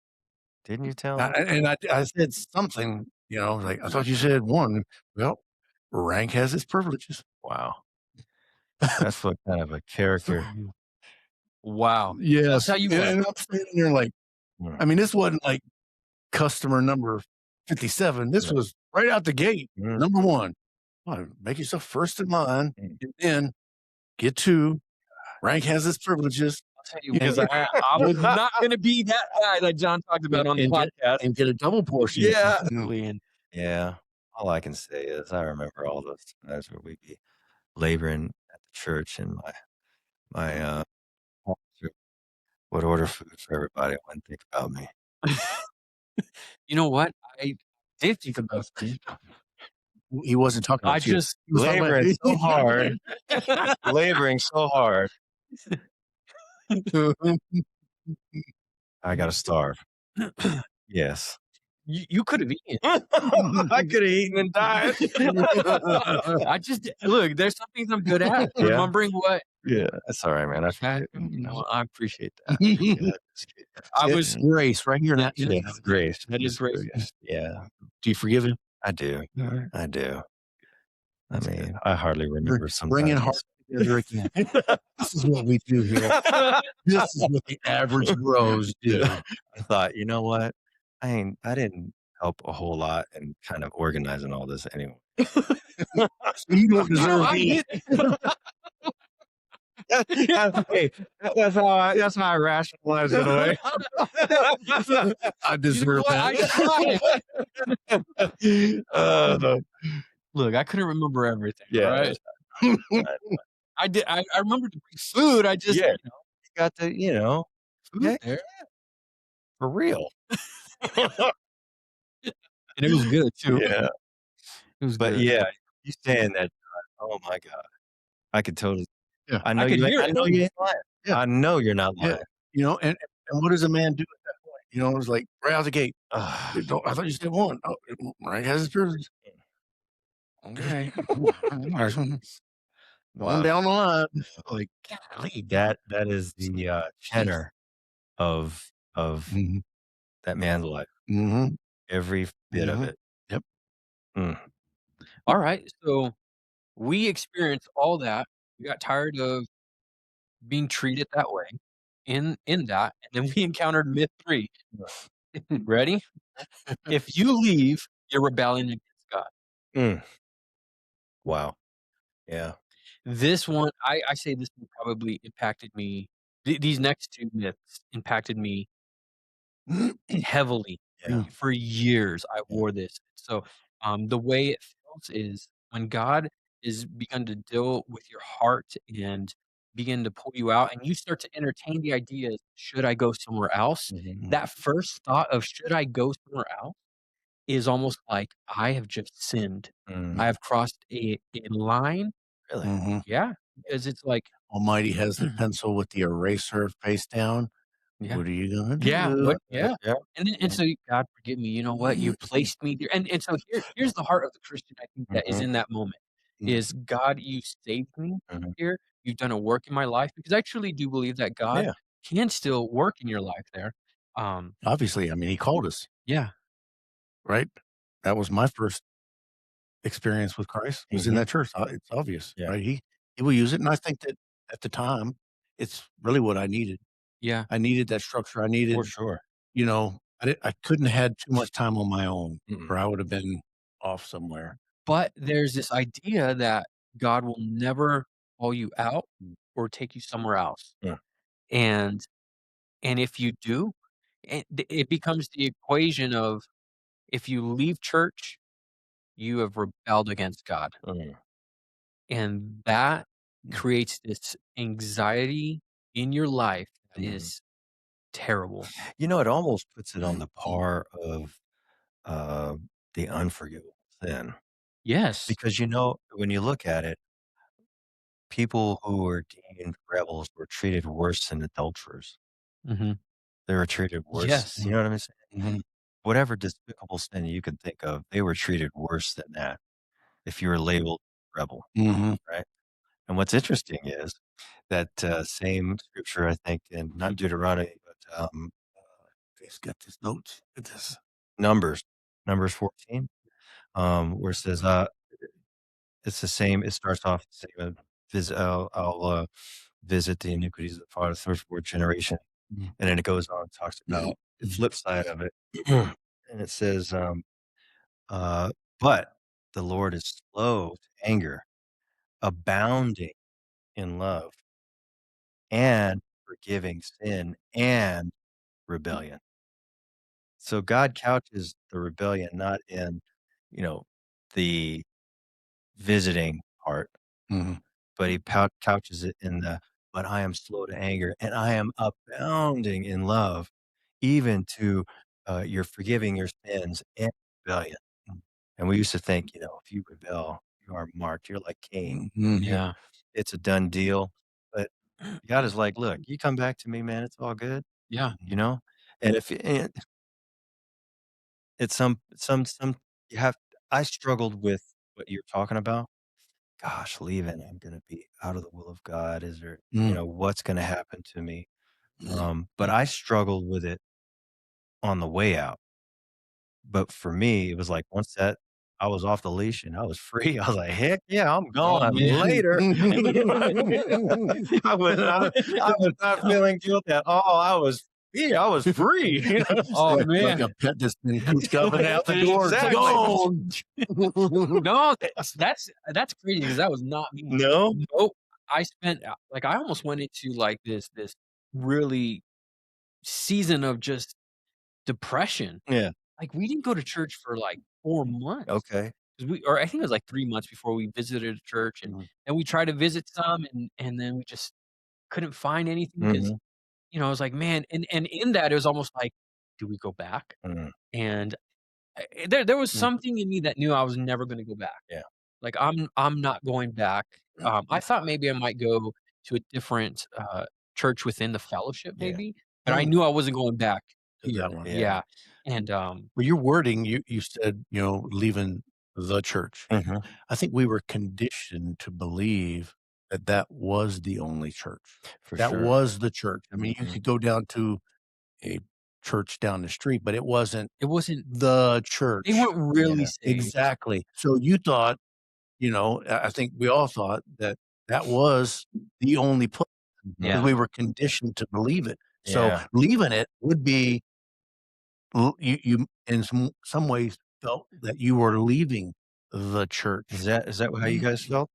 didn't you tell me? And I said something, like, I thought you said one. Well, rank has its privileges. Wow. That's what kind of a character. Wow. Yes. That's how you and I'm standing there like, I mean, this wasn't like customer number 57. This was right out the gate. Number one. Make yourself first in line, and then get two. Rank has its privileges. I'll tell you, because I was not going to be that guy that John talked about on the podcast. And get a double portion. Yeah. Yeah. All I can say is I remember all those times where we'd be laboring at the church, and my pastor would order food for everybody and wouldn't think about me. You know what? I did think about you. He wasn't talking about I you. just laboring so hard. Laboring so hard. I gotta starve. Yes. You could have eaten. I could have eaten and died. I just look. There's some things I'm good at. Yeah. Remembering what. Yeah, that's all right, man. I forget. No, I appreciate that. Yeah, I See, was Grace right here. That, yeah, grace. That is grace. Yeah, do you forgive him? I do. All right. I do. I That's good. mean, I hardly remember Bringing sometimes. hearts together again. This is what we do here. This is what the average bros do. I thought, you know what? I didn't help a whole lot in kind of organizing all this anyway. You don't deserve I me. Hey, that's how I rationalize it away. I deserve I that. tried. Look, I couldn't remember everything. Yeah. Right? I did. I remembered to bring food. I just, Yeah. You got to, food heck, there, for real. and it was good too. Yeah. It was But good. yeah, you saying that, oh my God. I could totally. Yeah. I know could you. hear I it. know you ain't lying. Yeah. I know you're not lying. Yeah. And what does a man do at that point? It was like right out the gate. I thought you said one. Oh, right has his privilege. Okay. Going down the line. Like, golly. That is the tenor of Mhm. that man's life. Mhm. Every bit of Mhm. it. Yep. Mm. All right, so we experienced all that. We got tired of being treated that way in that, and then we encountered myth 3. Ready? If you leave, you're rebelling against God. Mm. Wow. Yeah. This one, I say this one probably impacted me. These next 2 myths impacted me heavily. Yeah. For years, I Yeah. wore this. So, the way it feels is when God is begun to deal with your heart and begin to pull you out, and you start to entertain the ideas, "Should I go somewhere else?" Mhm. That first thought of, "Should I go somewhere else?" is almost like, "I have just sinned. Mm. I have crossed a line." Really? Mhm. Yeah, because it's like Almighty has the pencil with the eraser face down. yeah. What are you gonna do? Yeah, what yeah. Yeah. And so, God forgive me, you know what? You placed me there, and so here's the heart of the Christian, I think, that is Mhm. in that moment, Mhm. is, "God, you saved me Mhm. here. You've done a work in my life," because I truly do believe that God Yeah. can still work in your life there. Obviously, I mean, he called us, Yeah, right? That was my first experience with Christ was in Mhm. that church. It's obvious, Yeah. right? He will use it, and I think that at the time, it's really what I needed. yeah. I needed that structure. I needed, For sure. I couldn't have had too much time on my own, Mm-mm. or I would have been off somewhere. But there's this idea that God will never call you out or take you somewhere else, Yeah. and if you do, it becomes the equation of, if you leave church, you have rebelled against God, Mm. and that creates this anxiety in your life that Mhm. is terrible. It almost puts it on the par of uh, the unforgivable sin. Yes. Because, when you look at it, people who were deemed rebels were treated worse than adulterers. Mhm. They were treated worse. Yes. You know what I'm saying? Mhm. Whatever despicable sin you can think of, they were treated worse than that if you were labeled rebel, Mhm. right? And what's interesting is that same scripture, I think, in not Deuteronomy, but He's got his notes. Look at this. Numbers 14, where it says, it's the same. It starts off the same. I'll visit the iniquities of the father, third, fourth generation. Mhm. And then it goes on and talks about the flip side of it. And it says, but the Lord is slow to anger, abounding in love, and forgiving sin and rebellion. So God couches the rebellion not in, the visiting part, Mhm. but he couches it in but I am slow to anger and I am abounding in love, even to you're forgiving your sins and rebellion. And we used to think, if you rebel, you are marked. You're like Cain. Mhm. Yeah. It's a done deal. But God is like, "Look, you come back to me, man, it's all good," Yeah. you know? And if and it's some you have I struggled with what you're talking about. Gosh, leaving, I'm gonna be out of the will of God. Is there Mm. what's gonna happen to me? But I struggled with it on the way out. But for me, it was like once that I was off the leash and I was free, I was like, "Heck yeah, I'm Oh, gone man. later." I was not feeling guilty at all. I was free, It's Oh, like man. a pet that's been shoving out the door. It's like, Exactly. "Oh." No, that's crazy because that was not me. No? Nope. I spent, like, I almost went into, like, this really season of just depression. Yeah. Like, we didn't go to church for, like, 4 months. Okay. 'Cause I think it was, like, 3 months before we visited a church, and Mhm. we tried to visit some, and then we just couldn't find anything because, Mhm. I was like, "Man," and in that, it was almost like, "Do we go back?" Mm. And, there was Mm. something in me that knew I was never gonna go back. Yeah. Like, I'm not going back. I thought maybe I might go to a different, church within the fellowship Yeah. maybe, but I Mm. knew I wasn't going back To here. that one. Yeah. Yeah, and, Well, your wording, you said, leaving the church. Mhm. I think we were conditioned to believe that that was the only church. For That sure. was the church. I mean, you Mhm. could go down to a church down the street, but it wasn't it wasn't the they church. weren't really Yeah. saved. Exactly. So you thought, I think we all thought that that was the only place because Yeah, Mhm. we were conditioned to believe it. So Yeah. leaving it would be you in some ways felt that you were leaving the church. Is that how you guys felt?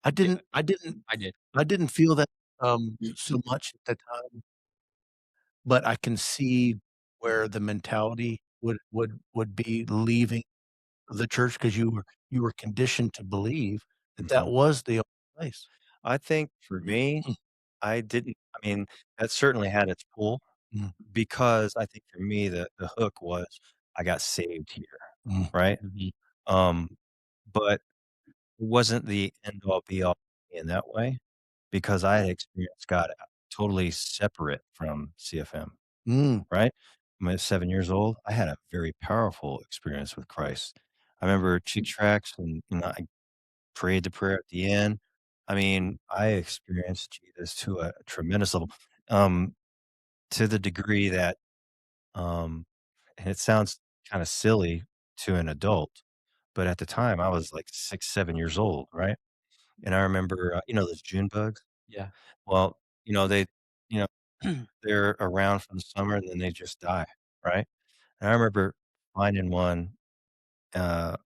I yeah, didn't I didn't I did. I didn't feel that, so much at the time, but I can see where the mentality would be leaving the church because you were conditioned to believe that that Mhm. was the only place. I think for me, I didn't I mean, that certainly had its pull Mm, because I think for me, the hook was I got saved here, mm, right? Mhm. Um, but it wasn't the end all be all in that way because I had experienced God totally separate from CFM, mm, right? When I was 7 years old, I had a very powerful experience with Christ. I remember Cheap Tracks and I prayed the prayer at the end. I mean, I experienced Jesus to a tremendous level, um, to the degree that, um and it sounds kinda silly to an adult, but at the time, I was, like, 6, 7 years old, right? And I remember, those June bugs? Yeah. Well, you know, they're around for the summer and then they just die, right? And I remember finding one, uh,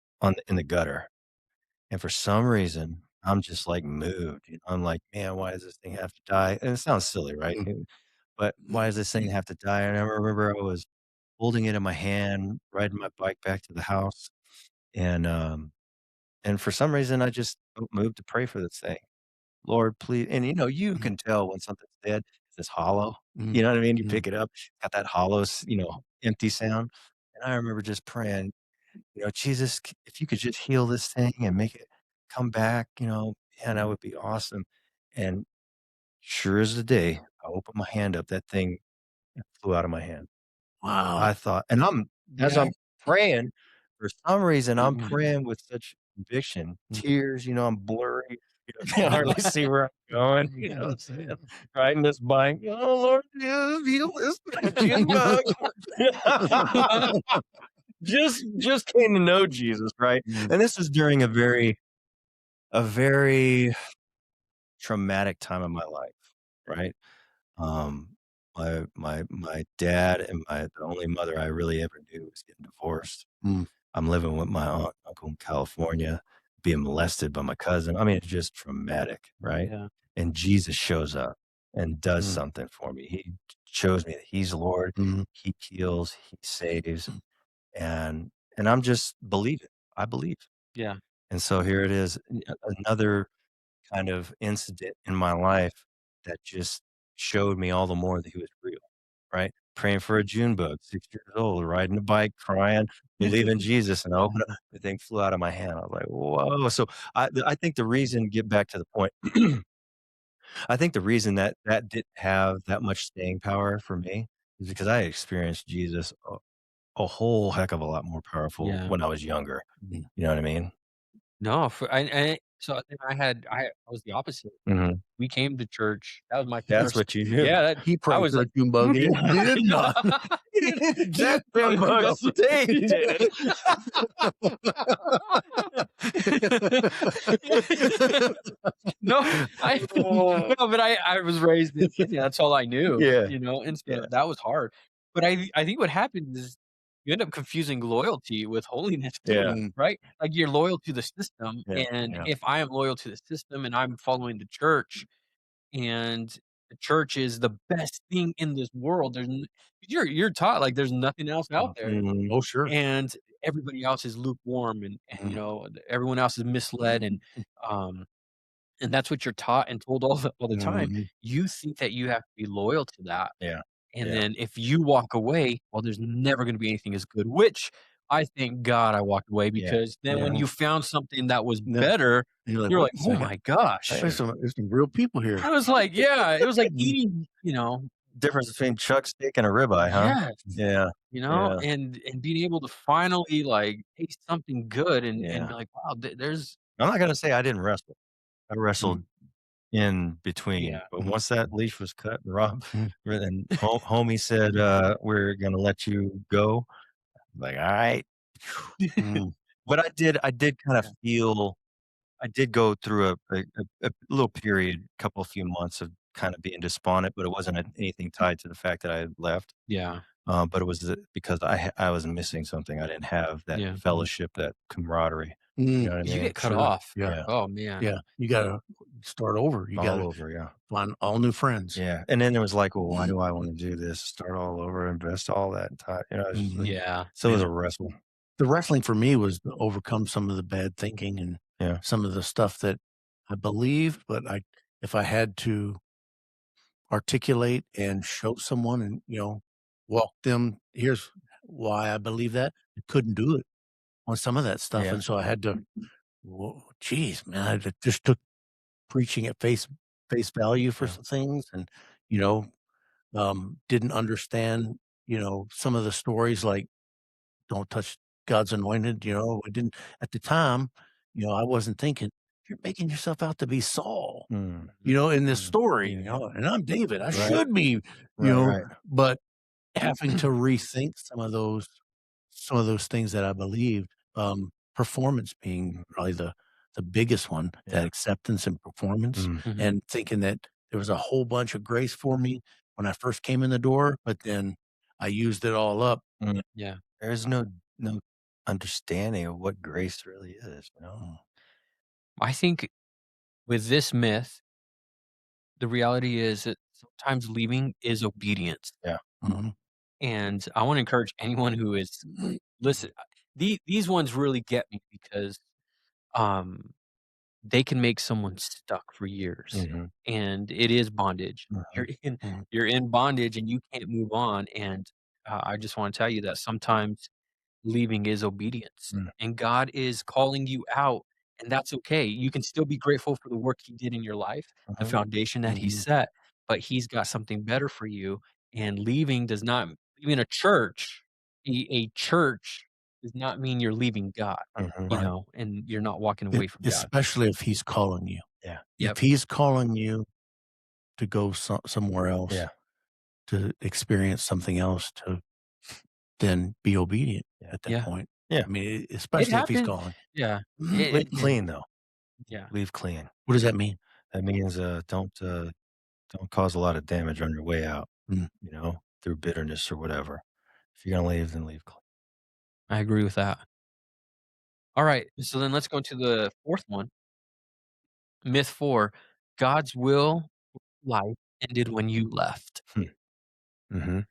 in the gutter, and for some reason, I'm just, like, moved, I'm like, "Man, why does this thing have to die?" And it sounds silly, right? mm, But why does this thing have to die? And I remember I was holding it in my hand, riding my bike back to the house, and, um, and for some reason, I just felt moved to pray for this thing. Lord, please and, you mm, can tell when something's dead, it's hollow, mm, you know what I mean? You mm. pick it up, got that hollow empty sound, and I remember just praying, "Jesus, c if you could just heal this thing and make it come back, man, that would be awesome." And sure as the day, I opened my hand up, that thing flew out of my hand. I Wow. thought and as Yeah. I'm praying, for some reason, I'm Mhm. praying with such conviction, Mm. tears, I'm blurry, can't hardly see where I'm going, you know what I'm saying? Riding this bike, "Oh, Lord, Jesus, heal this June bug." Just came to know Jesus, right? Mm, And this was during a very traumatic time of my life, right? Um, my dad and the only mother I really ever knew was getting divorced. mm, I'm living with my aunt and uncle in California, being molested by my cousin. I mean, it's just traumatic, right? Yeah. And Jesus shows up and does mm, something for me. He shows me that he's Lord, mm. he heals, he saves, and I'm just believing. I believe. Yeah. And so here it is, another kind of incident in my life that just showed me all the more that he was real, right? Praying for a June bug, 6 years old, riding a bike, crying, believing Jesus, and I opened up, the thing flew out of my hand. I was like, "Whoa." So I think the reason get back to the point, I think the reason that that didn't have that much staying power for me is because I experienced Jesus a whole heck of a lot more powerful Yeah. when I was younger. Mhm. You know what I mean? No, for I so then I was the opposite. Mhm. We came to church. That was my That's first what you do. yeah, that He I prayed was for like a June bug. He yeah, did not. Jack June bug. That's what Dave did. No, I no, but I was raised in Kenya, that's all I knew, Yeah, and yeah. so that was hard. But I think what happens is you end up confusing loyalty with holiness too, Yeah, Mm, right? Like, you're loyal to the system, yeah, and yeah. if I am loyal to the system and I'm following the church, and the church is the best thing in this world, you're taught, like, there's nothing else out there, Mhm. oh, sure. and everybody else is lukewarm, and, Mm, everyone else is misled, um and that's what you're taught and told all the time. mhm, You think that you have to be loyal to that, Yeah, and yeah, then if you walk away, well, there's never gonna be anything as good, which I thank God I walked away yeah, because then when yeah. you found something that was no, better, you're like, you're "Wait like, a "Oh second. my gosh." There's some real people here." I was like yeah, it was like Mm, eating, Difference between chuck steak and a ribeye, huh? yes, Yeah, yeah, and being able to finally, like, taste something good and yeah. be like, "Wow, there's" I'm not gonna say I didn't wrestle. I mm, wrestled in between, yeah, but mhm, once that leash was cut and Rob mhm, and homie said, "We're gonna let you go." I'm like, "Alright." mm, But I did kinda yeah, feel I did go through a little period, couple few months of kinda being despondent, but it wasn't anything tied to the fact that I had left, yeah, but it was, because I was missing something. I didn't have that yeah. mhm, fellowship, that camaraderie. You mm, know what I 'Cause you mean? get cut sure. off. Yeah, Yeah. Oh, man. yeah. You gotta start over. You All gotta over, yeah. find all new friends. Yeah, and then it was like, "Well, why do I wanna do this? Start all over, invest all that time," it's just like Mhm. Yeah. so it was Man, a wrestle. the wrestling for me was to overcome some of the bad thinking and Yeah. some of the stuff that I believed, but if I had to articulate and show someone and, walk them, here's why I believe that, I couldn't do it on some of that stuff, Yeah. and so I had to, whoa, geez, man, I just took preaching at face value for Yeah. some things and, you know, didn't understand, some of the stories like, "Don't touch God's anointed," I didn't at the time, I wasn't thinking, "You're making yourself out to be Saul," Mm. in this Mm. story, Yeah. "And I'm David, I Right. should be," Right, right. but having to rethink some of those things that I believed, performance being probably the biggest one, that Yeah. acceptance and performance, Mm. Mhm. and thinking that there was a whole bunch of grace for me when I first came in the door, but then I used it all up. Mm. Yeah. There's no understanding of what grace really is, you know? Mm, I think with this myth, the reality is that sometimes leaving is obedience, Yeah. mhm, and I wanna encourage anyone who is listen, these ones really get me because, um, they can make someone stuck for years, Mhm. and it is bondage. Mhm. You're in mhm, you're in bondage, and you can't move on, and, I just wanna tell you that sometimes leaving is obedience, Mm. and God is calling you out, and that's okay. You can still be grateful for the work he did in your life, the Mhm. foundation that he mhm, set, but he's got something better for you, and leaving does not leaving a church does not mean you're leaving God, Mhm. right. and you're not walking E away from God. especially if he's calling you. Yeah. If Yep. he's calling you to go somewhere else, Yeah. to experience something else, to then be obedient Yeah. at that Yeah. point. Yeah. I mean, It especially if he's happened. calling. Yeah. Mhm. It Leave clean, though. yeah. Leave clean. What does that mean? That means, don't cause a lot of damage on your way out, Mm, through bitterness or whatever. If you're gonna leave, then leave clean. I agree with that. Alright, so then let's go to the 4th one. Myth 4, God's will life ended when you left. Hmm. Mhm.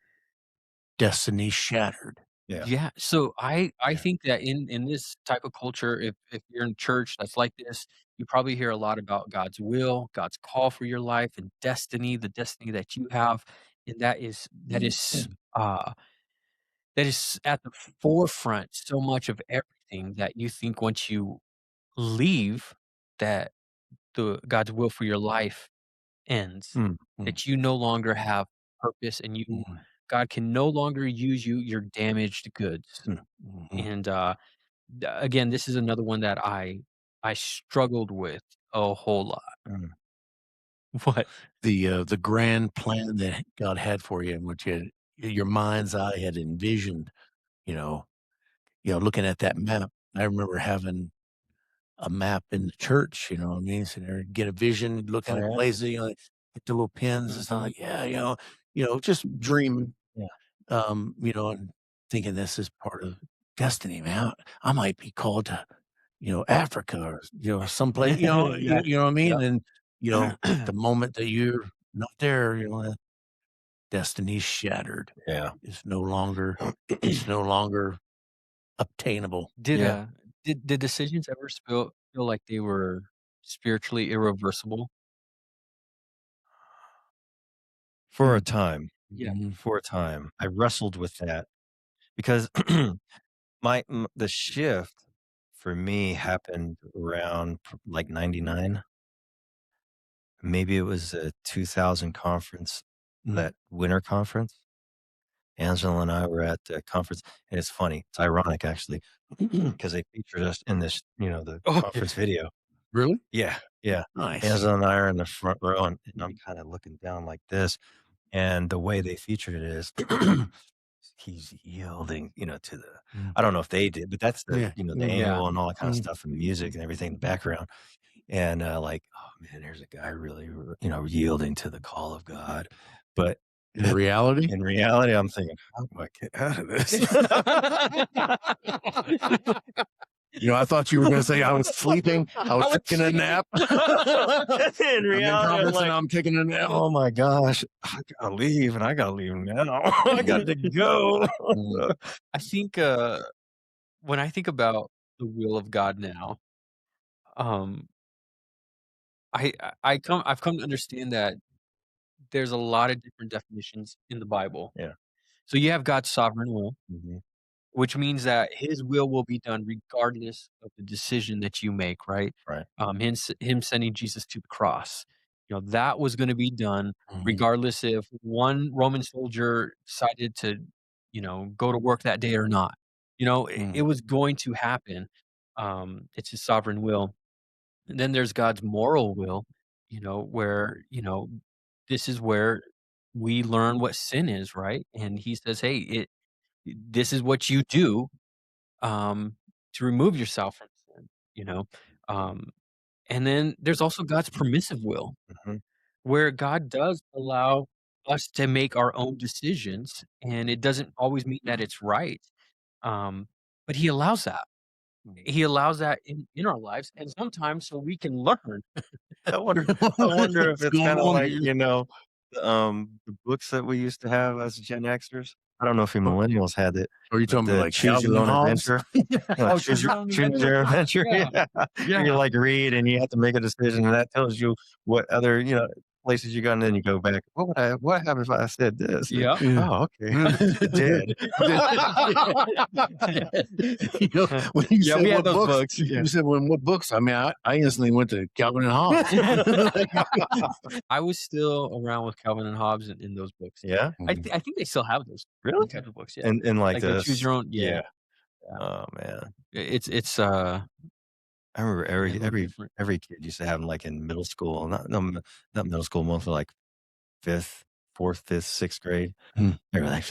destiny shattered. Yeah. Yeah, so I Yeah. think that in this type of culture, if you're in church that's like this, you probably hear a lot about God's will, God's call for your life, and destiny, the destiny that you have, and uh, that is at the forefront so much of everything that you think once you leave that the God's will for your life ends, Mm. that you no longer have purpose and God can no longer use you, you're damaged goods. And again, this is another one that I struggled with a whole lot. Mm. What? The grand plan that God had for you and what your mind's eye had envisioned, you know, looking at that map. I remember having a map in the church, you know what I mean? Sitting there, get a vision, looking at places, get the little pins and stuff like, just dreaming, and thinking this is part of destiny, man. I might be called to, Africa or someplace, you know what I mean? And, the moment that you're not there, destiny's shattered. Yeah. It's no longer obtainable. Did decisions ever feel like they were spiritually irreversible? For a time. Yeah. For a time. I wrestled with that because the shift for me happened around like 99. Maybe it was a 2000 conference, that winter conference. Angela and I were at the conference, and it's funny. It's ironic, actually, because they featured us in this, the conference video. Really? Yeah, yeah. Nice. Angela and I are in the front row, and I'm kind of looking down like this. And the way they featured it is he's yielding, to the, I don't know if they did, but that's the, the angle and all that kind of stuff and the music and everything in the background. And like, oh man, there's a guy really, yielding to the call of God. But in reality, I'm thinking, how do I get out of this? I thought you were going to say I was sleeping. I was taking a nap. In reality, I'm taking a nap. Oh my gosh, I gotta leave, and I gotta leave now. I got to go. I think when I think about the will of God now, I've come to understand that there's a lot of different definitions in the Bible. Yeah. So you have God's sovereign will, which means that His will be done regardless of the decision that you make. Right. Right. Him sending Jesus to the cross. That was going to be done regardless if one Roman soldier decided to, go to work that day or not. It was going to happen. It's His sovereign will. And then there's God's moral will, where, this is where we learn what sin is, right? And He says, hey, this is what you do to remove yourself from sin. And then there's also God's permissive will, where God does allow us to make our own decisions, and it doesn't always mean that it's right. But He allows that. He allows that in our lives, and sometimes so we can learn. I wonder if it's kind of like, the books that we used to have as Gen Xers. I don't know if you millennials had it. Or are you talking about like choose your own adventure? Choose your adventure. Yeah. You like read and you have to make a decision, and that tells you what other places you go, and then you go back. What happened if I said this? Yeah. Oh, okay. It did. When you said what books, you said what books? I mean, I instantly went to Calvin and Hobbes. I was still around with Calvin and Hobbes in those books. Yeah. I think they still have those type of books. Yeah. And like the choose your own. Yeah. Oh man. It's I remember every kid used to have them like in middle school, not middle school, mostly like fourth, fifth, sixth grade. They were like,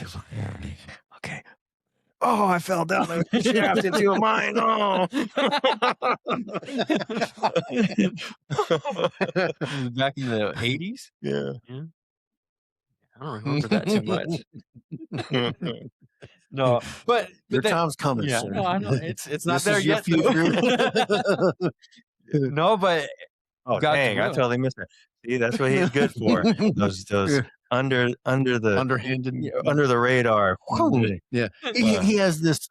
okay. Oh, I fell down the shaft into a mine. Oh, back in the 80s. Yeah. I don't remember that too much. No, but your time's coming. Yeah, sir. no, I know it's not there yet. No, but oh dang, I totally missed that. See, that's what he's good for. Those under the underhanded, under the radar. Yeah, he has this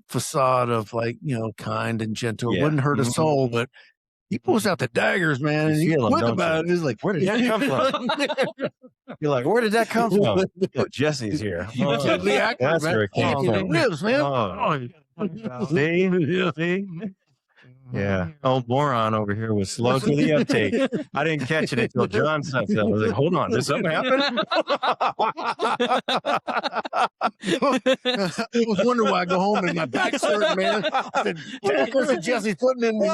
facade of like kind and gentle. Wouldn't hurt a soul, but he pulls out the daggers, man, and he's quick about it. He's like, where did that come from? You're like, where did that come from? Jesse's here. That's where it came from. Ribs, man. See? Yeah. Old moron over here was slow to the uptake. I didn't catch it until John said that. I was like, hold on, did something happen? I was wondering why I go home and my back's hurting, man. I said, Packers and Jesse's putting in me,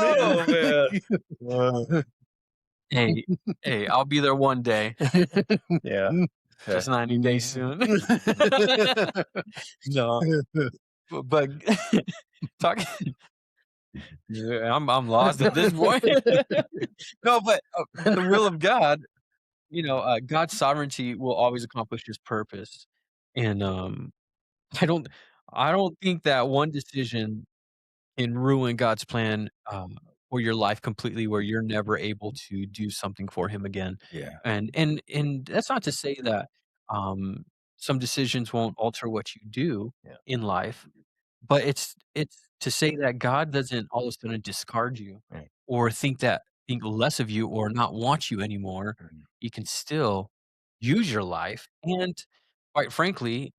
man. Hey, I'll be there one day. Yeah. Just 90 days soon. No. But talking yeah, I'm lost at this point. No, but the will of God, God's sovereignty will always accomplish his purpose. And I don't I don't think that one decision can ruin God's plan for your life completely where you're never able to do something for him again. Yeah. And that's not to say that some decisions won't alter what you do Yeah. in life, but it's to say that God doesn't all of a sudden discard you Right. or think less of you or not want you anymore. Mhm. He can still use your life. And quite frankly,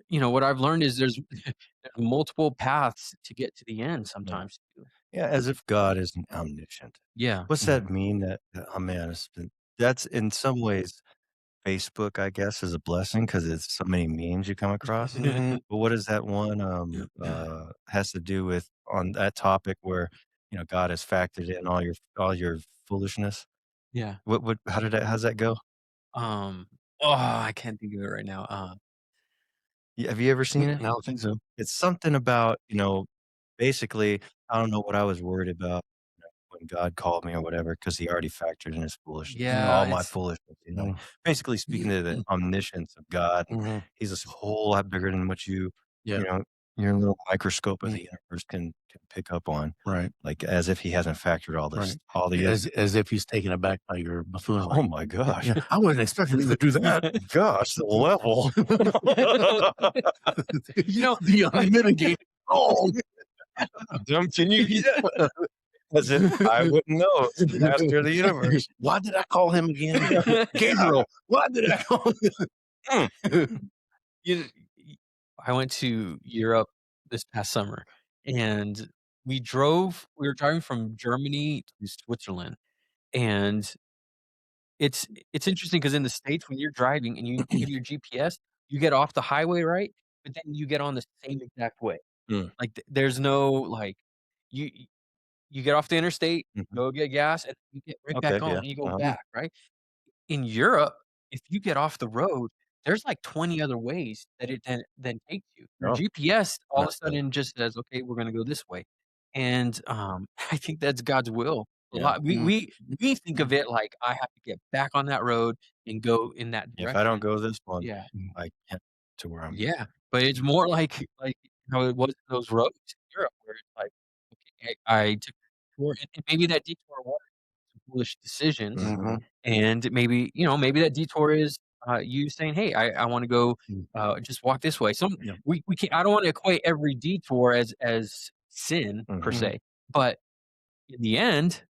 what I've learned is there's multiple paths to get to the end sometimes too. Yeah, as if God isn't omniscient. Yeah. What's that mean? Oh man, that's in some ways Facebook, I guess, is a blessing because it's so many memes you come across. Mhm. But what is that one has to do with on that topic where God has factored in all your foolishness? Yeah. What how's that go? I can't think of it right now. Have you ever seen it? I don't think so. It's something about, basically, I don't know what I was worried about when God called me or whatever, because he already factored in his foolishness, Yeah, all my it's foolishness, Mm. basically speaking to the omniscience of God. Mhm. He's a whole lot bigger than what Yeah. your little microscope of Mm. the universe can pick up on, Right. like as if he hasn't factored all this, Right. all the As if he's taken aback by your buffoonery. Oh my gosh. Yeah, I wasn't expecting him to do that. Gosh, the level. The unmitigated wrong. Can you yeah. As if I wouldn't know. It's the master of the universe. Why did I call him again? Gabriel. Why did I call him? you kn I went to Europe this past summer, and we were driving from Germany to Switzerland, and it's interesting because in the States, when you're driving and you give your GPS, you get off the highway, right? But then you get on the same exact way. Mm. Like, there's no, like you you get off the interstate, Mhm. go get gas, and you get right Okay, back on, yeah. and you go Uh-huh. back, right? In Europe, if you get off the road, there's like 20 other ways that it then takes you. Your Oh, GPS all of a not bad. sudden just says, "Okay, we're gonna go this way." And, I think that's God's will. A Yeah. lot we think of it like, "I have to get back on that road and go in that If I don't direction." go this one, Yeah. I can't to where I'm Yeah, but it's more like how it was in those roads in Europe where it's like, okay, I took a detour, and maybe that detour was a foolish decisions, Mhm. and maybe that detour is, you saying, "Hey, I wanna go, Mm. just walk this way." Yeah. We can't I don't wanna equate every detour as sin per Mhm. se, but in the end,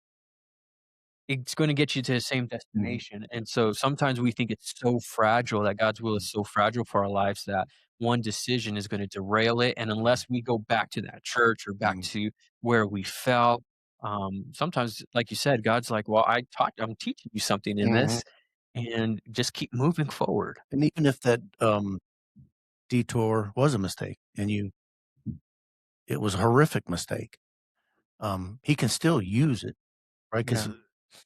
it's gonna get you to the same destination, and so sometimes we think it's so fragile, that God's will is so fragile for our lives that one decision is gonna derail it, and unless we go back to that church or back Mm. to where we fell, sometimes, like you said, God's like, "Well, I'm teaching you something in Mhm. this, and just keep moving forward." And even if that detour was a mistake and it was a horrific mistake, he can still use it, right? Because Yeah.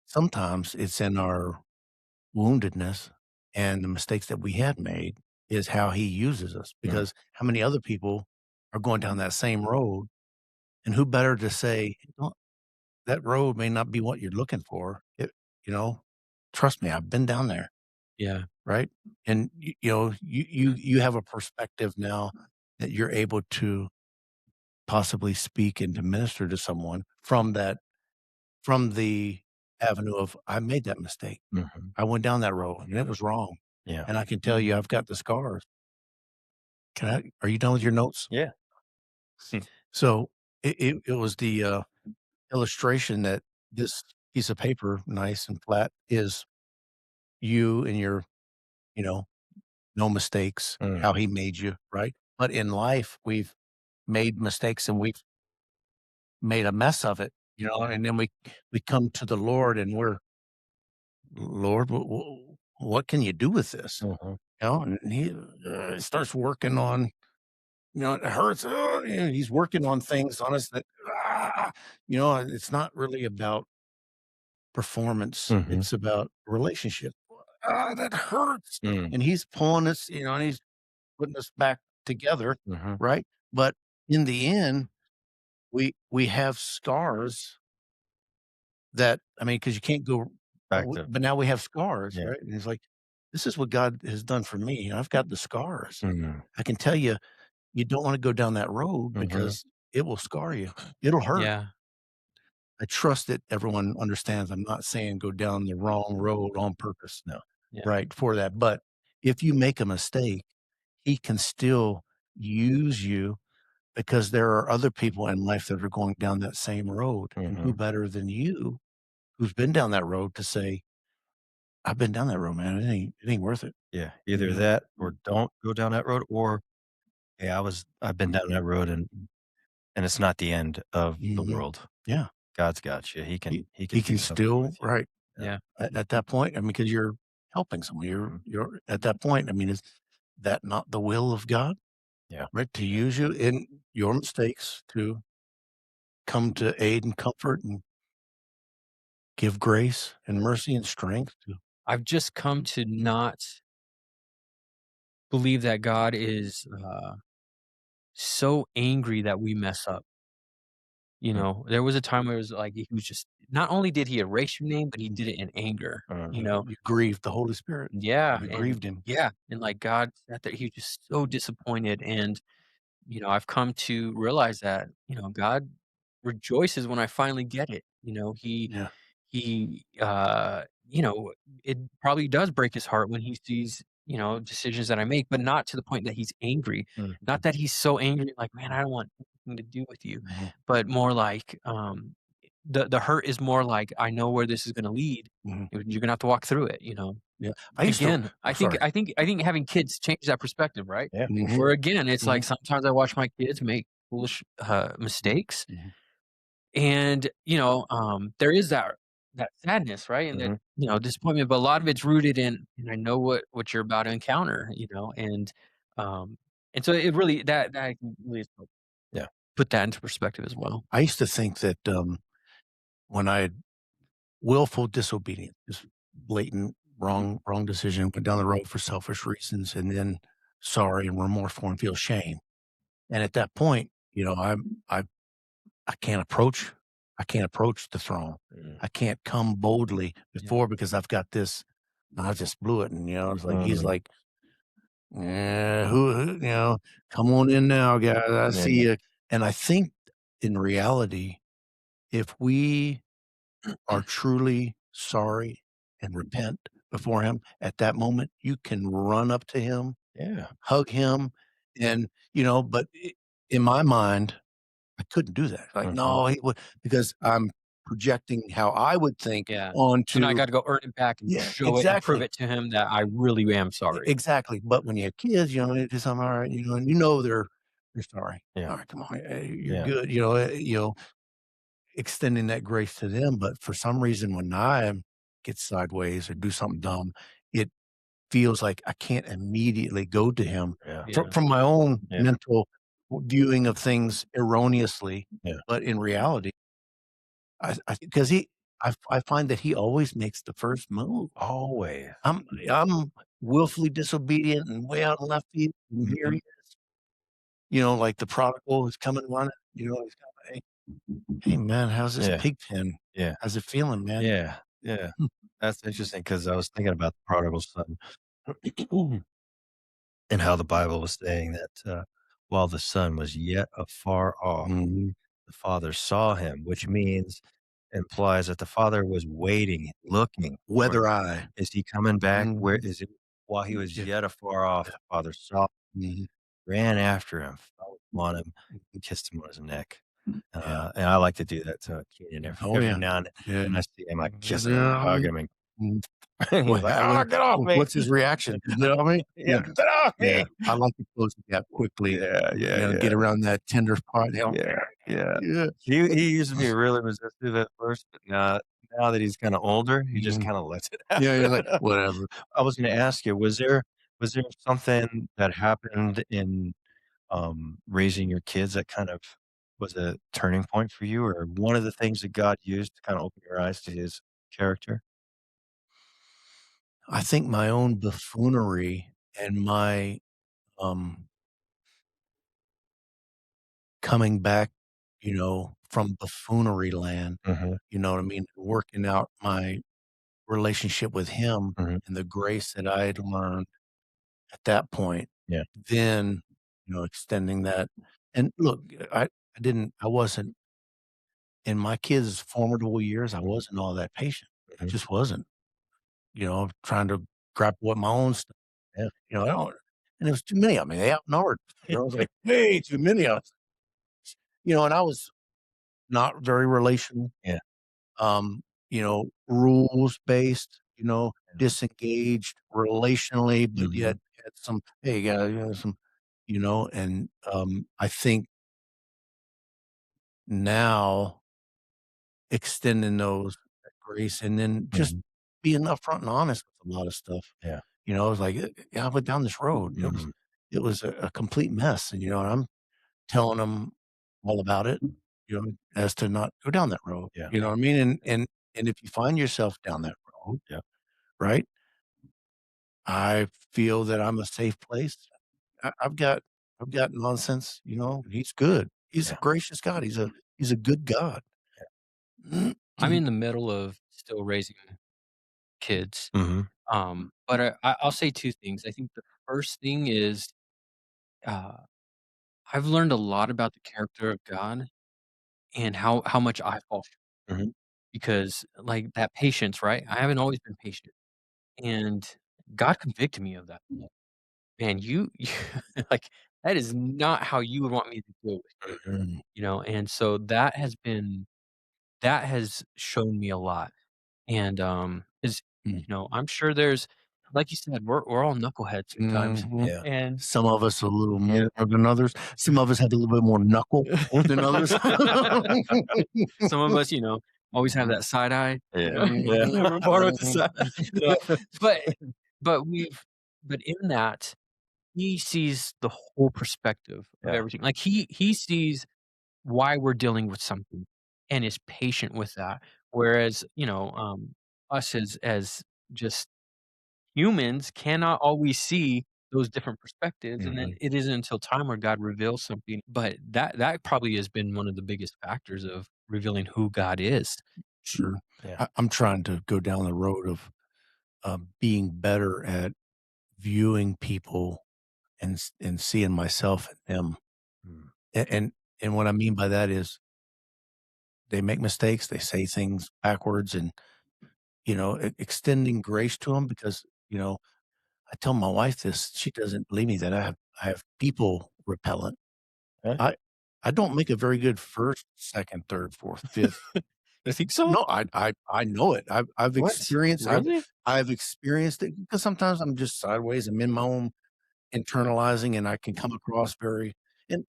sometimes it's in our woundedness and the mistakes that we have made is how he uses us. Because how many other people are going down that same road, and who better to say, "Don't that road may not be what you're looking for. You know, trust me, I've been down there, Yeah. right?" And you have a perspective now that you're able to possibly speak and to minister to someone from the avenue of I made that mistake. Mhm. I went down that road and it was wrong. Yeah. And I can tell you I've got the scars. Are you done with your notes? Yeah. So it was the illustration that this piece of paper, nice and flat, is you and your, you know, no mistakes, Mm. how he made you, right? But in life, we've made mistakes and we've made a mess of it, and then we come to the Lord and we're, Lord, what can you do with this? And he starts working on, it hurts. He's working on things on us that, it's not really about performance. It's about relationship. That hurts. And he's pulling us, and he's putting us back together. Right. But in the end, we have scars that, because you can't go back but now we have scars, right? And he's like, this is what God has done for me. I've got the scars. I can tell you, you don't want to go down that road because it will scar you. It'll hurt. Yeah. I trust that everyone understands. I'm not saying go down the wrong road on purpose. No. Yeah. Right. For that. But if you make a mistake, he can still use you, because there are other people in life that are going down that same road. And who better than you, who's been down that road, to say, I've been down that road, man. It ain't worth it. Yeah. Either that or don't go down that road, or, hey, I've been down that road and it's not the end of the world. Yeah. God's got you. He can still, right. Yeah. At that point, because you're helping someone, you're at that point. Is that not the will of God? Yeah. Right. To use you in your mistakes to come to aid and comfort and give grace and mercy and strength to. I've just come to not believe that God is so angry that we mess up. There was a time where it was like he was just, not only did he erase your name, but he did it in anger. You grieved the Holy Spirit. Yeah. You grieved him. Yeah. And like God sat there, he was just so disappointed. And, I've come to realize that, God rejoices when I finally get it. He it probably does break his heart when he sees, decisions that I make, but not to the point that he's angry. Not that he's so angry, like, man, I don't want anything to do with you, but more like, the hurt is more like, I know where this is going to lead. You're gonna have to walk through it. Yeah. I think having kids change that perspective, right? Yeah. Where again, it's like sometimes I watch my kids make foolish mistakes, and there is that sadness, right? And that disappointment, but a lot of it's rooted in, and I know what you're about to encounter, and so it really that really is put that into perspective as well. I used to think that when I had willful disobedience, just blatant wrong decision, went down the road for selfish reasons, and then sorry and remorseful and feel shame. And at that point, I can't approach the throne. I can't come boldly before because I've got this. I just blew it, and it's like he's like, who come on in now, guys. I see you. And I think in reality, if we are truly sorry and repent before him at that moment, you can run up to him, hug him, and but in my mind, I couldn't do that. Like, no, he would, because I'm projecting how I would think onto. So now I got to go earn it back and show it and prove it to him that I really am sorry. Exactly. But when you have kids, it's all right, and they're sorry. Yeah. All right, come on, you're good. Extending that grace to them. But for some reason, when I get sideways or do something dumb, it feels like I can't immediately go to him from my own mental viewing of things erroneously. But in reality, because I find that he always makes the first move. Always. I'm willfully disobedient and way out in left field. And here he is. Like the prodigal is coming running. He's got, hey man, how's this pig pen? Yeah. How's it feeling, man? Yeah. Yeah. That's interesting, because I was thinking about the prodigal son and how the Bible was saying that while the son was yet afar off, the father saw him, which implies that the father was waiting, looking. Weather eye. Is he coming back? Where is it? While he was yet afar off, the father saw him, ran after him, fell on him, and kissed him on his neck. And I like to do that to Keenan every now and then. And I see him, I kiss him, hug him, and he's like, get off me. What's his reaction? You know what I mean? Get off me. I like to close the gap quickly. Yeah. Get around that tender part. Yeah. Yeah. He used to be really resistive at first, but now that he's kinda older, he just Mhm. kinda lets it Yeah, you're like, happen. "Whatever." I was gonna ask you, was there something that happened in, raising your kids that kind of was a turning point for you, or one of the things that God used to kinda open your eyes to his character? I think my own buffoonery and my, um, coming back, from buffoonery land, Mhm, you know what I mean? Working out my relationship with him mhm, and the grace that I had learned at that point, yeah, then, extending that. And look, I wasn't in my kids' formidable years, I mhm, wasn't all that patient. I mhm, just wasn't, trying to grapple with my own stuff. yeah, I don't, and it was too many. I mean, they outnumbered. It was like way too many of us. And I was not very relational. yeah, Rules based. yeah, Disengaged relationally, but yet mhm, had some. Hey, some. And I think now extending those that grace and then just mhm, being upfront and honest with a lot of stuff. yeah, It's like, yeah, I went down this road. It was mhm, it was a complete mess, and, and I'm telling them all about it, as to not go down that road, yeah, you know what I mean? And if you find yourself down that road, yeah, right, I feel that I'm a safe place. I've got nonsense, he's good. He's a yeah, gracious God. He's a good God. I'm in the middle of still raising kids. mhm, But I'll say 2 things. I think the first thing is, uh, I've learned a lot about the character of God and how much I fall short mhm, because, like, that patience, right? I haven't always been patient, and God convicted me of that. Man, you like, that is not how you would want me to deal with you, mhm, And so that has shown me a lot. And, is I'm sure there's like you said, we're all knuckleheads sometimes, Mhm. yeah, and Some of us a little more than others. Some of us have a little bit more knuckle than others. some of us, always have that side eye, yeah, yeah, we're born with the side so, but but we've but in that, he sees the whole perspective of yeah, everything. Like, he sees why we're dealing with something and is patient with that, whereas, us as just humans cannot always see those different perspectives, and then mhm, it isn't until time where God reveals something, but that probably has been one of the biggest factors of revealing who God is. Sure. yeah, I'm trying to go down the road of, being better at viewing people and seeing myself in them. mm, And what I mean by that is they make mistakes, they say things backwards, and, extending grace to them because, I tell my wife this, she doesn't believe me that I have people repellent. huh? I I don't make a very good 1st, 2nd, 3rd, 4th, 5th. You think so? No, I know it. I've What? experienced Really? I've experienced it because sometimes I'm just sideways. I'm in my own internalizing, and I can come across very and,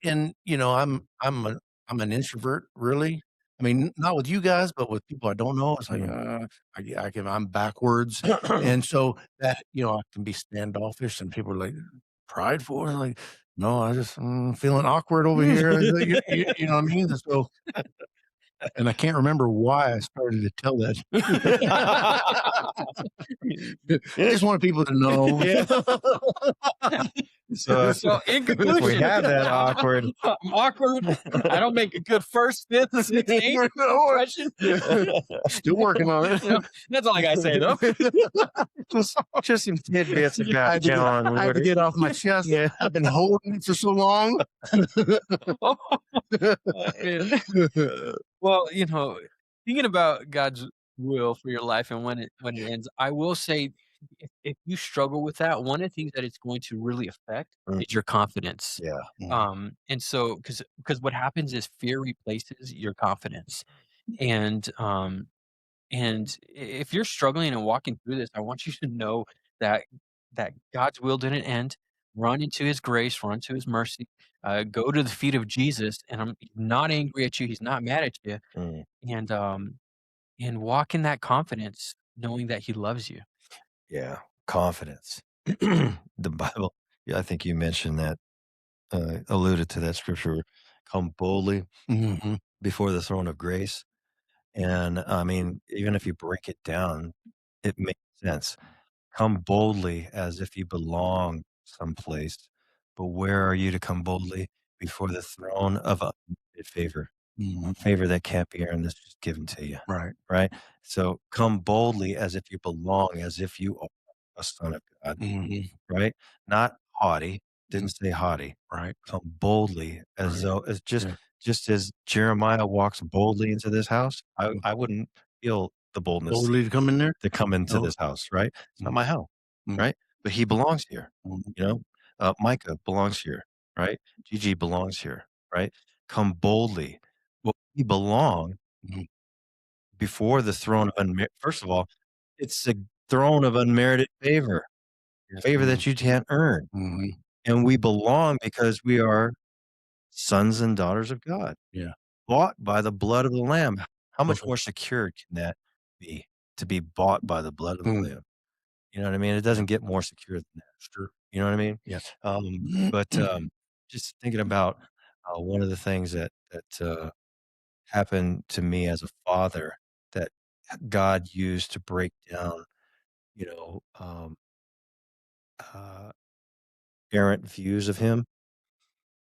I'm an introvert, really. I mean, not with you guys, but with people I don't know. It's like, Mm. I'm backwards, and so that, I can be standoffish, and people are like, "Prideful?" And I'm like, "No, I just, feeling awkward over here." You know what I mean? So and I can't remember why I started to tell that. I just wanted people to know. Yeah. So So, in if we conclusion, have that awkward I'm awkward. I don't make a good 1st, 5th, 6th, 8th impression. Still working on it. That's all I gotta say, though. just some tidbits I about had to get John I had to Wood. get off my chest. Yeah. I've been holding it for so long. Oh, man. Well, thinking about God's will for your life and when it ends, I will say if you struggle with that, one of the things that it's going to really affect is Mhm. your confidence. Yeah. And so because what happens is fear replaces your confidence. And if you're struggling and walking through this, I want you to know that God's will didn't end. run into his grace, run to his mercy, go to the feet of Jesus, and he's not angry at you, he's not mad at you, Mm. and, um, and walk in that confidence knowing that he loves you. Yeah, confidence. The Bible, yeah, I think you mentioned that, alluded to that scripture, "Come boldly Mhm. before the throne of grace." And, I mean, even if you break it down, it makes sense. Come boldly as if you belong someplace, but where are you to come boldly? Before the throne of unlimited favor, Mhm. favor that can't be earned, that's just given to you, Right. right? So come boldly as if you belong, as if you are a son of God, Mhm. right? Not haughty, Mm. didn't say haughty. Right. Come boldly as Right. though as Yeah. just as Jeremiah walks boldly into this house, Mm. I wouldn't feel the boldness Boldly to come in there? to come into No? this house, right? It's not Mm. my house, Mm. right? But he belongs here, Mhm. you know? Micah belongs here, right? Gigi belongs here, right? Come boldly. Well, we belong Mhm. before the throne of first of all, it's a throne of unmerited favor, favor Mhm. that you can't earn. Mhm. And we belong because we are sons and daughters of God, Yeah. bought by the blood of the Lamb. How much Okay. more secure can that be, to be bought by the blood of the Mm. Lamb? You know what I mean? It Yeah. doesn't get more secure than that. Sure. You know what I mean? Yeah. But just thinking about one of the things that happened to me as a father that God used to break down, you know, uh, errant views of Him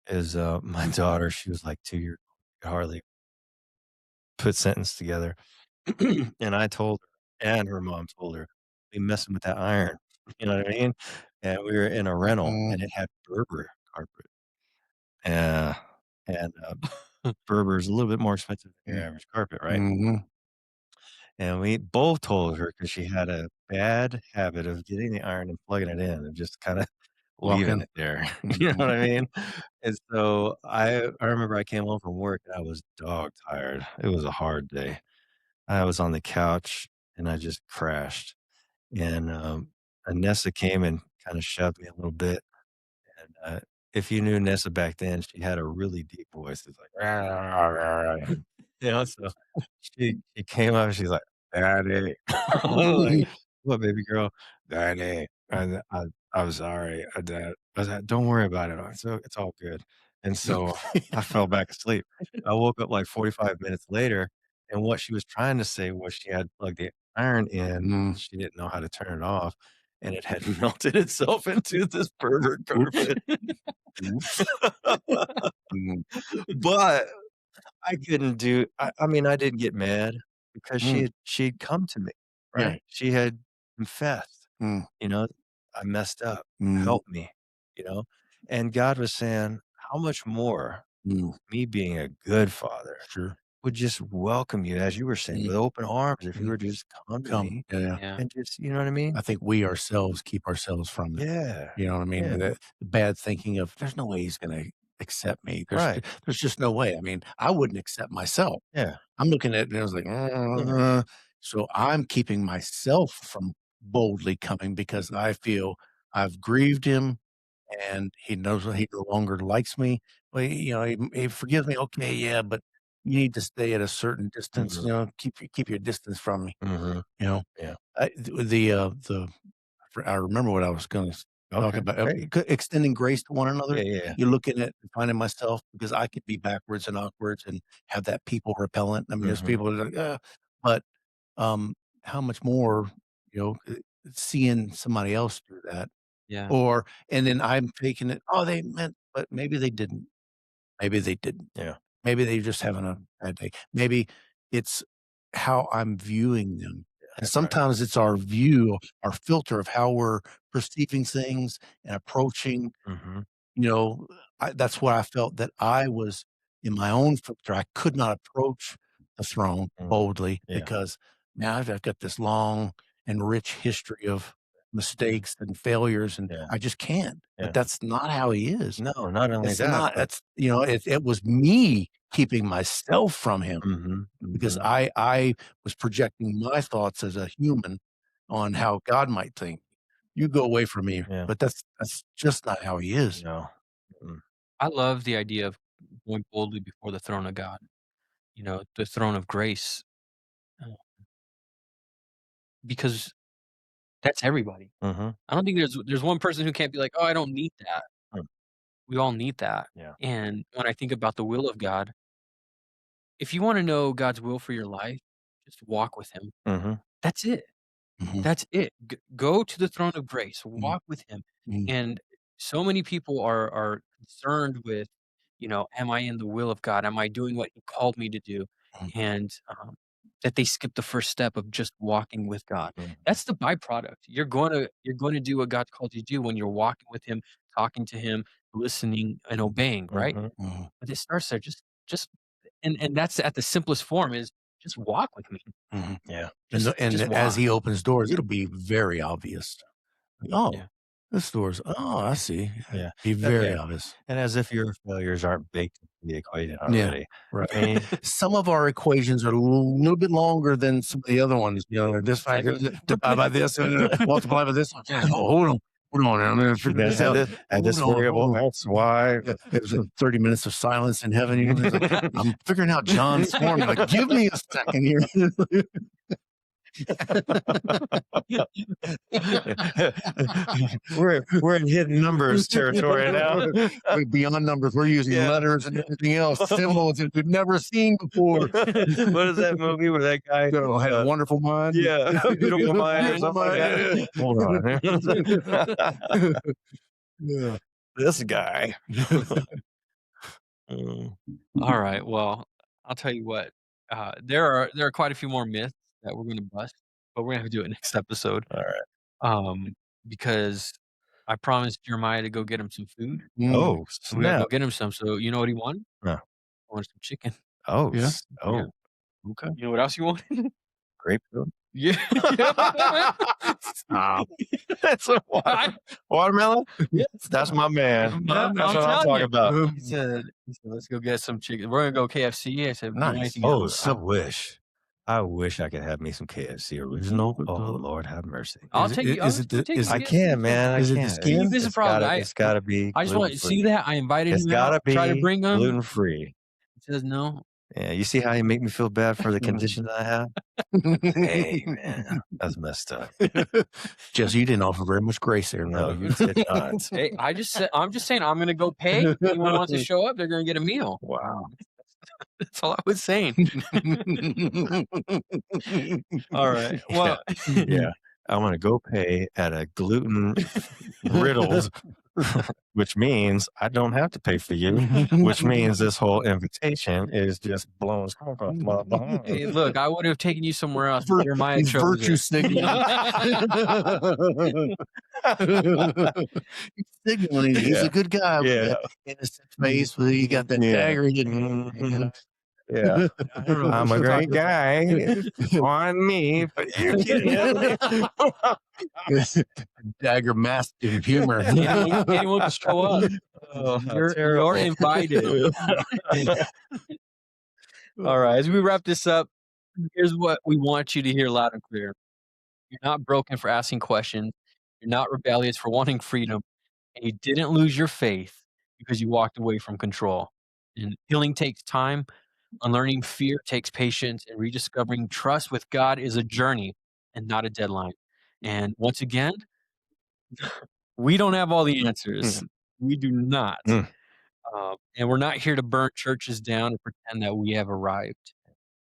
is my daughter. She was like 2 years old, could hardly put sentence together, and I told her, and her mom told her, "Be messing with that iron." You know what I mean? And we were in a rental, Mm. and it had Berber carpet. Yeah, and, Berber is a little bit more expensive than your Mm. average carpet, right? Mhm. And we both told her because she had a bad habit of getting the iron and plugging it in and just kinda leaving Walking. it there, you know Mhm. what I mean? And so I remember I came home from work and I was dog tired. It was a hard day. I was on the couch and I just crashed, and, Anessa came and kinda shoved me a little bit. And, if you knew Nessa back then, she had a really deep voice. It's like, "Rah, rah, rah." You know, so she came up, she's like, "Daddy." I'm like, "What, baby girl?" "Daddy, I'm sorry, Dad." I was like, "Don't worry about it. It's all good." And so I fell back asleep. I woke up like 45 minutes later, and what she was trying to say was she had plugged the iron in, Mm. she didn't know how to turn it off, and it had melted itself into this pervert Oops. carpet. Oops. Mm. But I couldn't do I mean, I didn't get mad because Mm. she'd come to me, Yeah. right? She had confessed, Mm. you know, "I messed up, Mhm. help me," you know? And God was saying, "How much more Mm. me being a good father Sure. would just welcome you, as you were saying, Mm. with open arms if you Mm. were to just come to Come. me Yeah, yeah. Yeah. and just" you know what I mean? I think we ourselves keep ourselves from it. Yeah. You know what I mean? Yeah. The bad thinking of, "There's no way he's gonna accept me. Right. There's just no way." I mean, I wouldn't accept myself. Yeah. I'm looking at it and I was like, Yeah. So I'm keeping myself from boldly coming because I feel I've grieved him and he knows that he no longer likes me. Well, he forgives me. Okay, yeah, but you need to stay at a certain distance. Mhm. Keep your distance from me. Mhm. You know, Yeah. I remember what I was going to talk Okay. about. Great. Extending grace to one another. Yeah, yeah, yeah. You're looking at finding myself because I could be backwards and awkward and have that people repellent. I mean, there's Mhm. people that are like, but um, how much more, you know, seeing somebody else do that, Yeah. and then I'm taking it. Oh, they meant, but maybe they didn't. Maybe they didn't. Yeah. Maybe they're just having a bad day. Maybe it's how I'm viewing them. And Right. sometimes it's our view, our filter of how we're perceiving things and approaching, Mhm. you know, that's why I felt that I was in my own filter. I could not approach the throne Mhm. boldly Yeah. because now I've got this long and rich history of Mhm. mistakes and failures, and Yeah. I just can't. But Yeah. that's not how he is. No, not only It's that, not. but It was me keeping myself from him mhm. because Mhm. I was projecting my thoughts as a human on how God might think, you go away from me. Yeah. But that's just not how he is. No. I love the idea of going boldly before the throne of God, the throne of grace, uh, because that's everybody. Mm-hmm. I don't think there's one person who can't be like, "Oh, I don't need that." Mm. We all need that. Yeah. And when I think about the will of God, if you wanna know God's will for your life, just walk with him. Mm-hmm. That's it. Mhm. That's it. Go to the throne of grace, Mm. walk with him. Mm. And so many people are concerned with, am I in the will of God? Am I doing what he called me to do? Mm. And that they skip the first step of just walking with God. Mhm. That's the byproduct. You're going to do what God called you to do when you're walking with him, talking to him, listening and obeying, right? Mm-hmm. Mhm. But it starts there. Just and that's at the simplest form is just walk with me. Mhm. Yeah. And Just as walk. he opens doors, it'll be very obvious. Oh, Yeah. this door's. Oh, I see. Yeah. Be very Yeah. obvious. And as if your failures aren't baked into the equation Yeah. already. Right. I mean, Some of our equations are a little bit longer than some of the other ones. This factor divide by this and multiply by this. Oh, hold on. I'm going to figure this out. and this Hold on, variable, hold on. that's why. It was like 30 minutes of silence in heaven. It's like, I'm figuring out John's formula. Give me a second here. we're in hidden numbers territory now. Beyond numbers, we're using letters and everything else, symbols that we've never seen before. What is that movie where that guy Had a wonderful mind? Yeah, beautiful mind or something like that. Hold on. Yeah. This guy. All right. Well, I'll tell you what. There are quite a few more myths that we're going to bust, but we're going to have to do it next episode. All right. Because I promised Jeremiah to go get him some food. Oh, So we gotta snap. go get him some. So you know what he wanted? No. He wanted some chicken. Oh, Yeah. oh, Yeah. okay. You know what else you wanted? Grape food. Yeah. Stop. That's a watermelon? Yes. That's my man. I'm That's what I'm telling talking you. about. He said, let's go get some chicken. We're gonna go KFC. I said, Nice. anything Oh, else? I wish I could have me some KFC original. Oh, Lord have mercy. I'll take you. I'll is it take you to I KFC. can, man. I Is it the can't. skin? This is a problem. It's gotta be. I just want to gluten-free. see that. I invited It's him gotta out. be Try to bring him. gluten free. He says no. Yeah, you see how you make me feel bad for the condition that I have? Hey, man, that's messed up. Jesse, you didn't offer very much grace there. No, brother. you did not. Hey, I'm just saying I'm gonna go pay. Anyone wants to show up, they're gonna get a meal. Wow. That's all I was saying. All right. Well, Yeah. I'm going to go pay at a gluten riddled, which means I don't have to pay for you, which means this whole invitation is just blowing smoke off my behind. hey, look, I would have taken you somewhere else. But Jeremiah He's chose virtue it. signaling. He's signaling. He's Yeah. a good guy. With Yeah. that innocent face. With you got that dagger. Mhm. Yeah. I don't know. I'm a great guy on me, but you can't. Dagger masked in humor. Anyone can show up. Oh, You're invited. All right. As we wrap this up, here's what we want you to hear loud and clear. You're not broken for asking questions. You're not rebellious for wanting freedom. And you didn't lose your faith because you walked away from control. And healing takes time. Unlearning fear takes patience. And rediscovering trust with God is a journey and not a deadline. And once again, we don't have all the answers. We do not. And we're not here to burn churches down and pretend that we have arrived.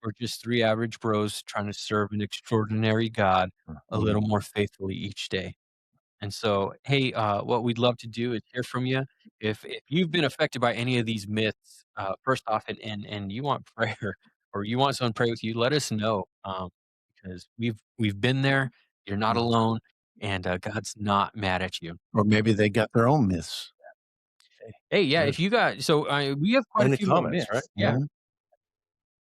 We're just three average bros trying to serve an extraordinary God a little more faithfully each day. And so, hey, what we'd love to do is hear from you. If you've been affected by any of these myths, first off, and you want prayer or you want someone to pray with you, let us know because we've been there. You're not alone, and God's not mad at you. Or maybe they got their own myths. Hey, yeah, if you got we have quite In a the few more comments, myths, right? Yeah.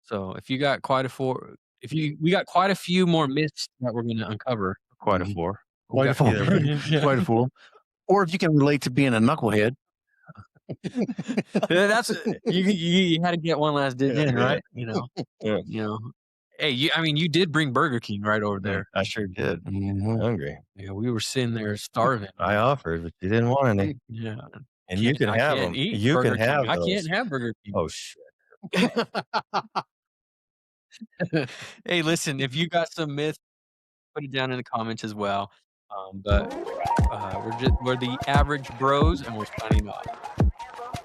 So if you got we got quite a few more myths that we're going to uncover. Quite a four. Quite a four. Quite a four. Or if you can relate to being a knucklehead. That's you had to get one last digit in, right? Yeah. You know. Hey, I mean, you did bring Burger King right over there. I sure did. Mhm. Hungry. Yeah, we were sitting there starving. I offered, but you didn't want any. Yeah. And you can I have can't them. eat You can Burger King. have I those. can't have Burger King. Oh, shit. Hey, listen, if you got some myths, put it down in the comments as well. But we're the average bros, and we're signing off.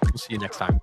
We'll see you next time.